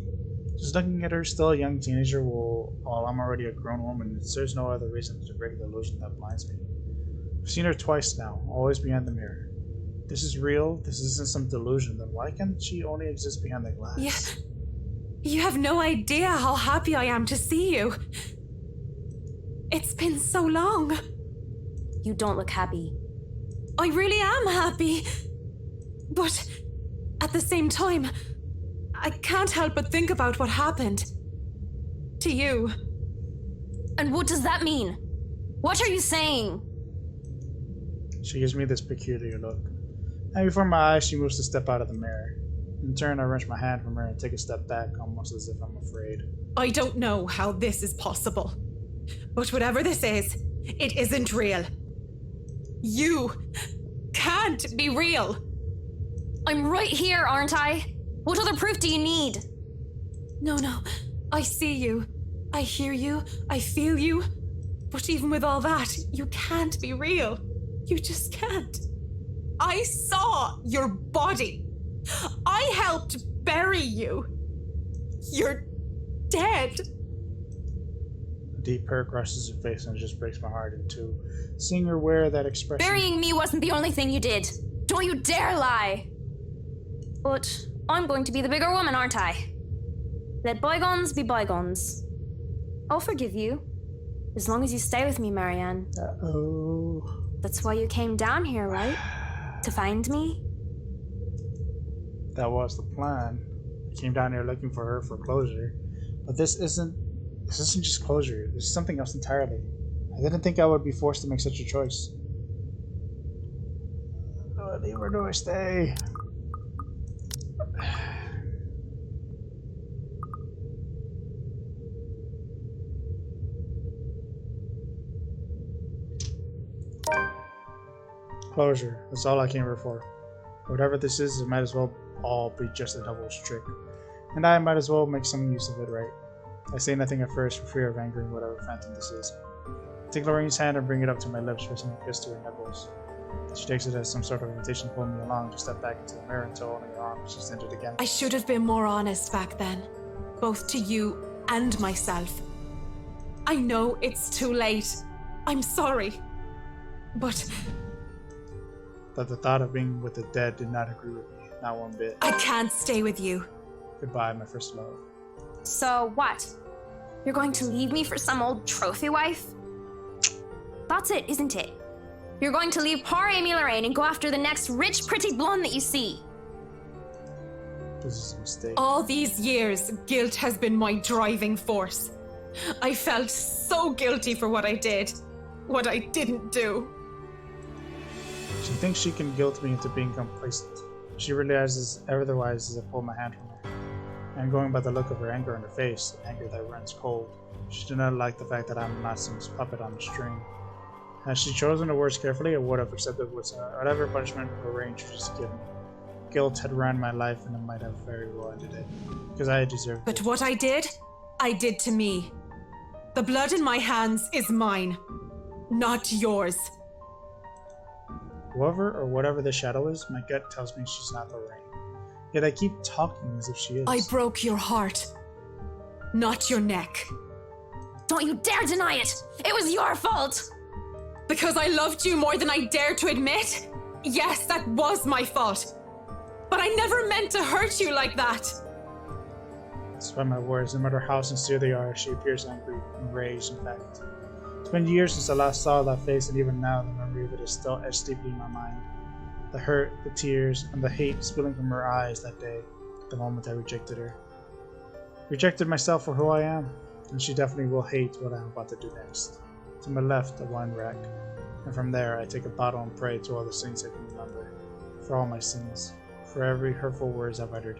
Just looking at her, still a young teenager, while I'm already a grown woman, it serves no other reason to break the illusion that blinds me. I've seen her twice now, always behind the mirror. This is real, this isn't some delusion, then why can't she only exist behind the glass? Yeah. You have no idea how happy I am to see you. It's been so long. You don't look happy. I really am happy. But at the same time, I can't help but think about what happened to you. And what does that mean? What are you saying? She gives me this peculiar look. And before my eyes, she moves to step out of the mirror. In turn, I wrench my hand from her and take a step back, almost as if I'm afraid. I don't know how this is possible, but whatever this is, it isn't real. You can't be real. I'm right here, aren't I? What other proof do you need? No, I see you. I hear you. I feel you. But even with all that, you can't be real. You just can't. I saw your body. I helped bury you. You're dead. A deep hurt crosses her face and it just breaks my heart in two. Seeing her wear that expression. Burying me wasn't the only thing you did. Don't you dare lie. But I'm going to be the bigger woman, aren't I? Let bygones be bygones. I'll forgive you. As long as you stay with me, Marianne. Uh-oh. That's why you came down here, right? To find me? That was the plan. I came down here looking for her for closure. But this isn't just closure. This is something else entirely. I didn't think I would be forced to make such a choice. Do I leave or do I stay? Closure. That's all I came here for. Whatever this is, it might as well all be just a devil's trick. And I might as well make some use of it, right? I say nothing at first for fear of angering whatever phantom this is. I take Lorraine's hand and bring it up to my lips, pressing a kiss to her nipples. She takes it as some sort of invitation to pull me along to step back into the mirror until only her arm is extended again. I should have been more honest back then, both to you and myself. I know it's too late. I'm sorry. But the thought of being with the dead did not agree with me, not one bit. I can't stay with you. Goodbye, my first love. So what? You're going to leave me for some old trophy wife? That's it, isn't it? You're going to leave poor Amy Lorraine and go after the next rich, pretty blonde that you see. This is a mistake. All these years, guilt has been my driving force. I felt so guilty for what I did, what I didn't do. She thinks she can guilt me into being complacent. She realizes otherwise as I pull my hand from her. And going by the look of her anger on her face, anger that runs cold, she did not like the fact that I'm not some puppet on a string. Had she chosen her words carefully, I would have accepted whatever punishment Lorraine chose to give me. Guilt had ran my life and it might have very well ended it, because I deserved it. But what I did to me. The blood in my hands is mine, not yours. Whoever or whatever the shadow is, my gut tells me she's not Lorraine. Yet I keep talking as if she is. I broke your heart, not your neck. Don't you dare deny it! It was your fault! Because I loved you more than I dare to admit? Yes, that was my fault. But I never meant to hurt you like that. Despite my words, no matter how sincere they are, she appears angry, enraged, in fact. It's been years since I last saw that face, and even now the memory of it is still etched deeply in my mind. The hurt, the tears, and the hate spilling from her eyes that day, the moment I rejected her. Rejected myself for who I am, and she definitely will hate what I'm about to do next. To my left, a wine rack, and from there I take a bottle and pray to all the saints I can remember, for all my sins, for every hurtful words I've uttered,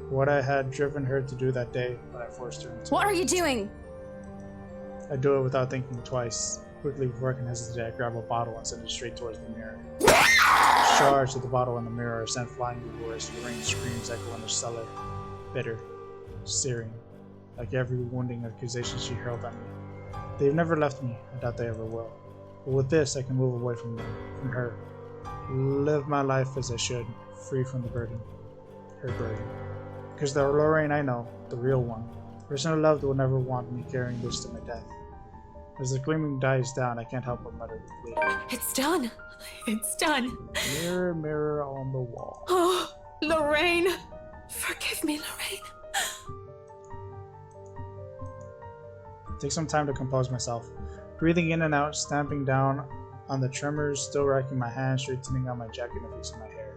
for what I had driven her to do that day, but I forced her into. What are you doing? I do it without thinking twice. Quickly, before I can hesitate, I grab a bottle and send it straight towards the mirror. Charged with the bottle in the mirror, sent flying everywhere as Lorraine's screams echo in the cellar, bitter, searing, like every wounding accusation she hurled at me. They've never left me, I doubt they ever will. But with this, I can move away from them, from her. Live my life as I should, free from the burden. Her burden. Because the Lorraine I know, the real one, the person I loved will never want me carrying this to my death. As the gleaming dies down, I can't help but mutter with glee. It's done. It's done. Mirror, mirror on the wall. Oh, Lorraine. Forgive me, Lorraine. Take some time to compose myself. Breathing in and out, stamping down on the tremors, still racking my hands, straightening out my jacket and fixing my hair.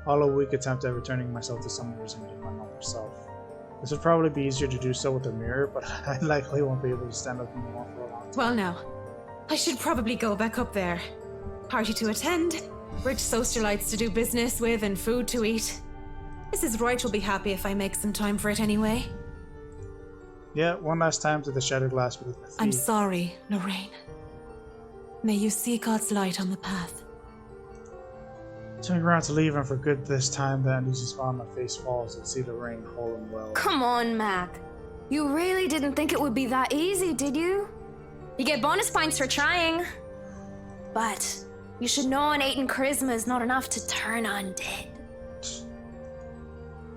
All a weak attempt at returning myself to someone resembling my normal self. This would probably be easier to do so with a mirror, but I likely won't be able to stand up in the wall for a long time. Well now, I should probably go back up there. Party to attend, rich socialites to do business with, and food to eat. Mrs. Wright will be happy if I make some time for it anyway. Yeah, one last time to the shattered glass beneath my feet. I'm sorry, Lorraine. May you see God's light on the path. Turning around to leave, and for good this time, the uneasy smile on my face falls and see the rain whole and well. Come on, Mac. You really didn't think it would be that easy, did you? You get bonus points for trying. But you should know an 8 in charisma is not enough to turn undead.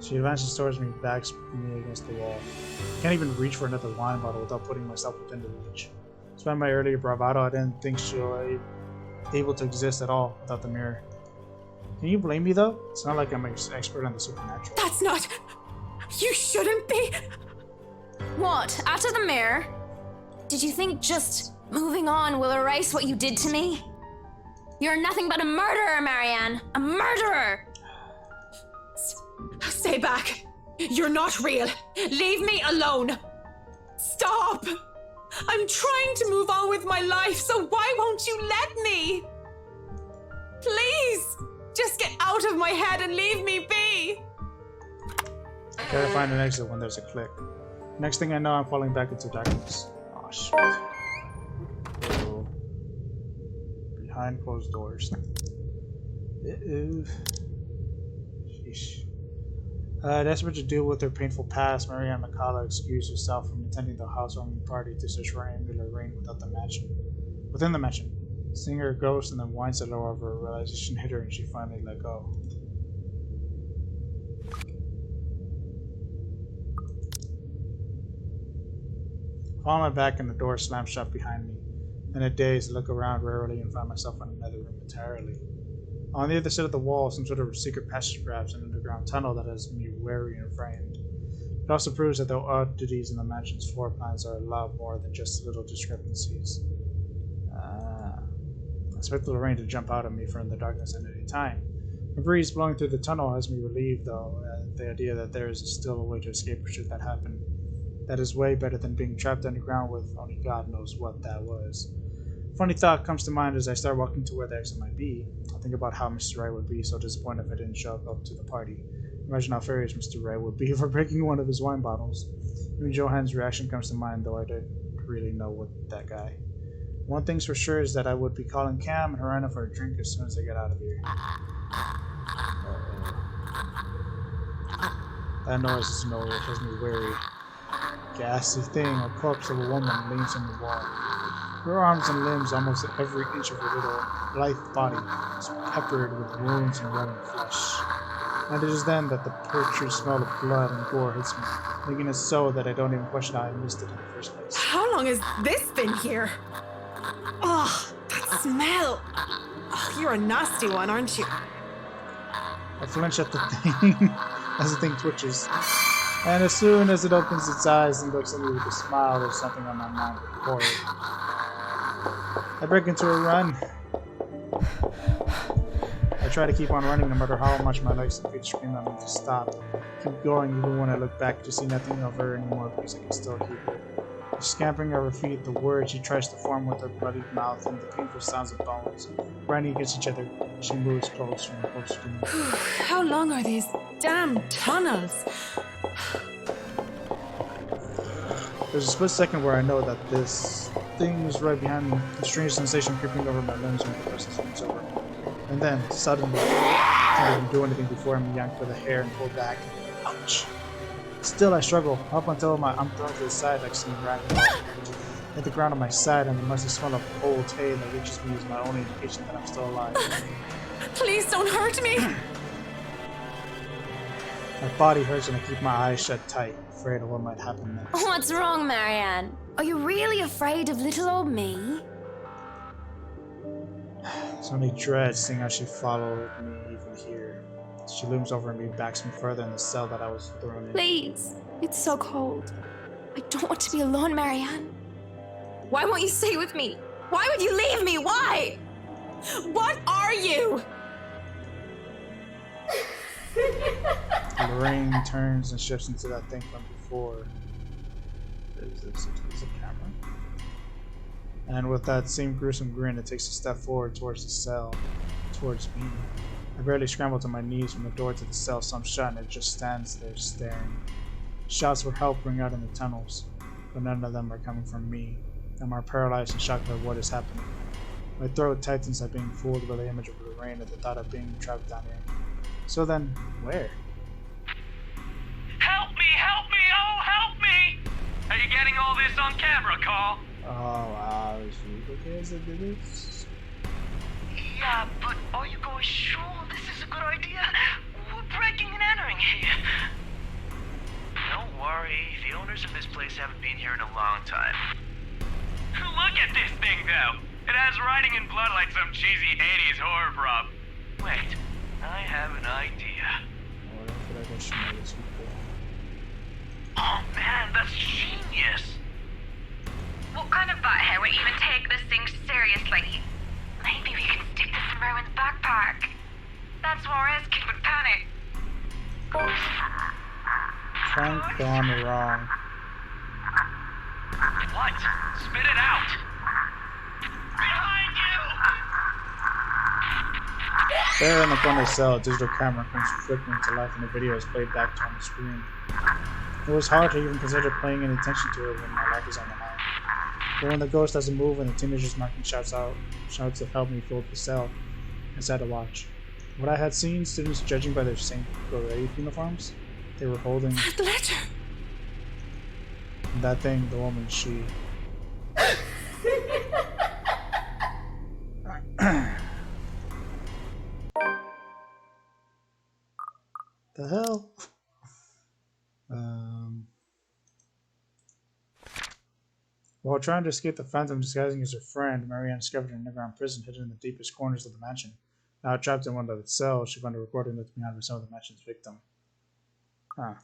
She advances towards me, backs me against the wall. Can't even reach for another wine bottle without putting myself within the reach. Despite my earlier bravado, I didn't think she was able to exist at all without the mirror. Can you blame me though? It's not like I'm an expert on the supernatural. That's not... You shouldn't be... What? After the mirror? Did you think just moving on will erase what you did to me? You're nothing but a murderer, Marianne. A murderer! Stay back. You're not real. Leave me alone. Stop. I'm trying to move on with my life, so why won't you let me? Please, just get out of my head and leave me be. Gotta find an exit when there's a click. Next thing I know, I'm falling back into darkness. Oh shit. Uh-oh. Behind closed doors. Sheesh. Desperate to deal with her painful past, Marianne McCullough excused herself from attending the housewarming party to search for Ambula Rain within the mansion. Seeing her ghost and then wine settle over her, realization hit her and she finally let go. Fall on my back and the door slammed shut behind me. In a daze, I look around warily and find myself in another room entirely. On the other side of the wall, some sort of secret passage, perhaps an underground tunnel that has me wary and frightened. It also proves that the oddities in the mansion's floor plans are a lot more than just little discrepancies. I expect Lorraine to jump out at me from the darkness at any time. The breeze blowing through the tunnel has me relieved, though, at the idea that there is still a way to escape should that happen. That is way better than being trapped underground with only God knows what that was. Funny thought comes to mind as I start walking to where the exit might be. I think about how Mr. Wright would be so disappointed if I didn't show up to the party. Imagine how furious Mr. Wright would be for breaking one of his wine bottles. Even Johan's reaction comes to mind, though I don't really know what that guy. One thing's for sure is that I would be calling Cam and Harana for a drink as soon as I get out of here. That noise is no, it has me wary. Ghastly thing, a corpse of a woman leans on the wall. Her arms and limbs, almost every inch of her little lithe body, is peppered with wounds and rotting flesh. And it is then that the putrid smell of blood and gore hits me, making it so that I don't even question how I missed it in the first place. How long has this been here? Oh, that smell. Oh, you're a nasty one, aren't you? I flinch at the thing as the thing twitches. And as soon as it opens its eyes and looks at me with a smile, there's something on my mind with horror. I break into a run. I try to keep on running no matter how much my legs and feet scream at me to stop. Keep going even when I look back to see nothing of her anymore because I can still hear her. The scampering of her feet, the words she tries to form with her bloodied mouth, and the painful sounds of bones grinding against each other. She moves closer and closer to me. How long are these damn tunnels? There's a split second where I know that this thing is right behind me, a strange sensation creeping over my limbs when the person swings over. And then, suddenly, I didn't do anything before I'm yanked by the hair and pulled back. Ouch. Still, I struggle, up until I'm thrown to the side like some ragdoll. Hit the ground on my side, and the musty smell of old hay that reaches me is my only indication that I'm still alive. Please don't hurt me. My body hurts and I keep my eyes shut tight, afraid of what might happen next. What's wrong, Marianne? Are you really afraid of little old me? It's only dread seeing how she followed me even here. She looms over me and backs me further in the cell that I was thrown in. Please, it's so cold. I don't want to be alone, Marianne. Why won't you stay with me? Why would you leave me? Why? What are you? Lorraine turns and shifts into that thing from before. Is this a camera? And with that same gruesome grin, it takes a step forward towards the cell, towards me. I barely scramble to my knees when the door to the cell slumps shut and it just stands there staring. Shouts for help ring out in the tunnels, but none of them are coming from me. I'm more paralyzed and shocked by what is happening. My throat tightens at being fooled by the image of the rain and the thought of being trapped down here. So then, where? Help me! Help me! Oh, help me! Are you getting all this on camera, Carl? Oh, wow, is you the kids that did this? Yeah, but are you guys sure this is a good idea? We're breaking and entering here. Don't worry, the owners of this place haven't been here in a long time. Look at this thing, though. It has writing in blood like some cheesy 80s horror prop. Wait, I have an idea. Oh, I feel like I should know this before. Oh man, that's genius! What kind of butthead would even take this thing seriously? Maybe we can stick this in Rowan's backpack. That's where his kid would panic. Frank gone wrong. What? Spit it out! Behind you! There in the corner cell, a digital camera comes flickering to life and the video is played back to on the screen. It was hard to even consider paying any attention to it when my life is on the line. But when the ghost doesn't move and the teenagers knocking shouts to help me fill the cell, I sat to watch. What I had seen, students judging by their St. Parade uniforms, they were holding That letter! that thing, the woman, she. The hell? While trying to escape the phantom disguising as her friend, Marianne discovered an underground prison hidden in the deepest corners of the mansion. Now trapped in one of its cells, she found a recording left behind with some of the mansion's victim. Huh.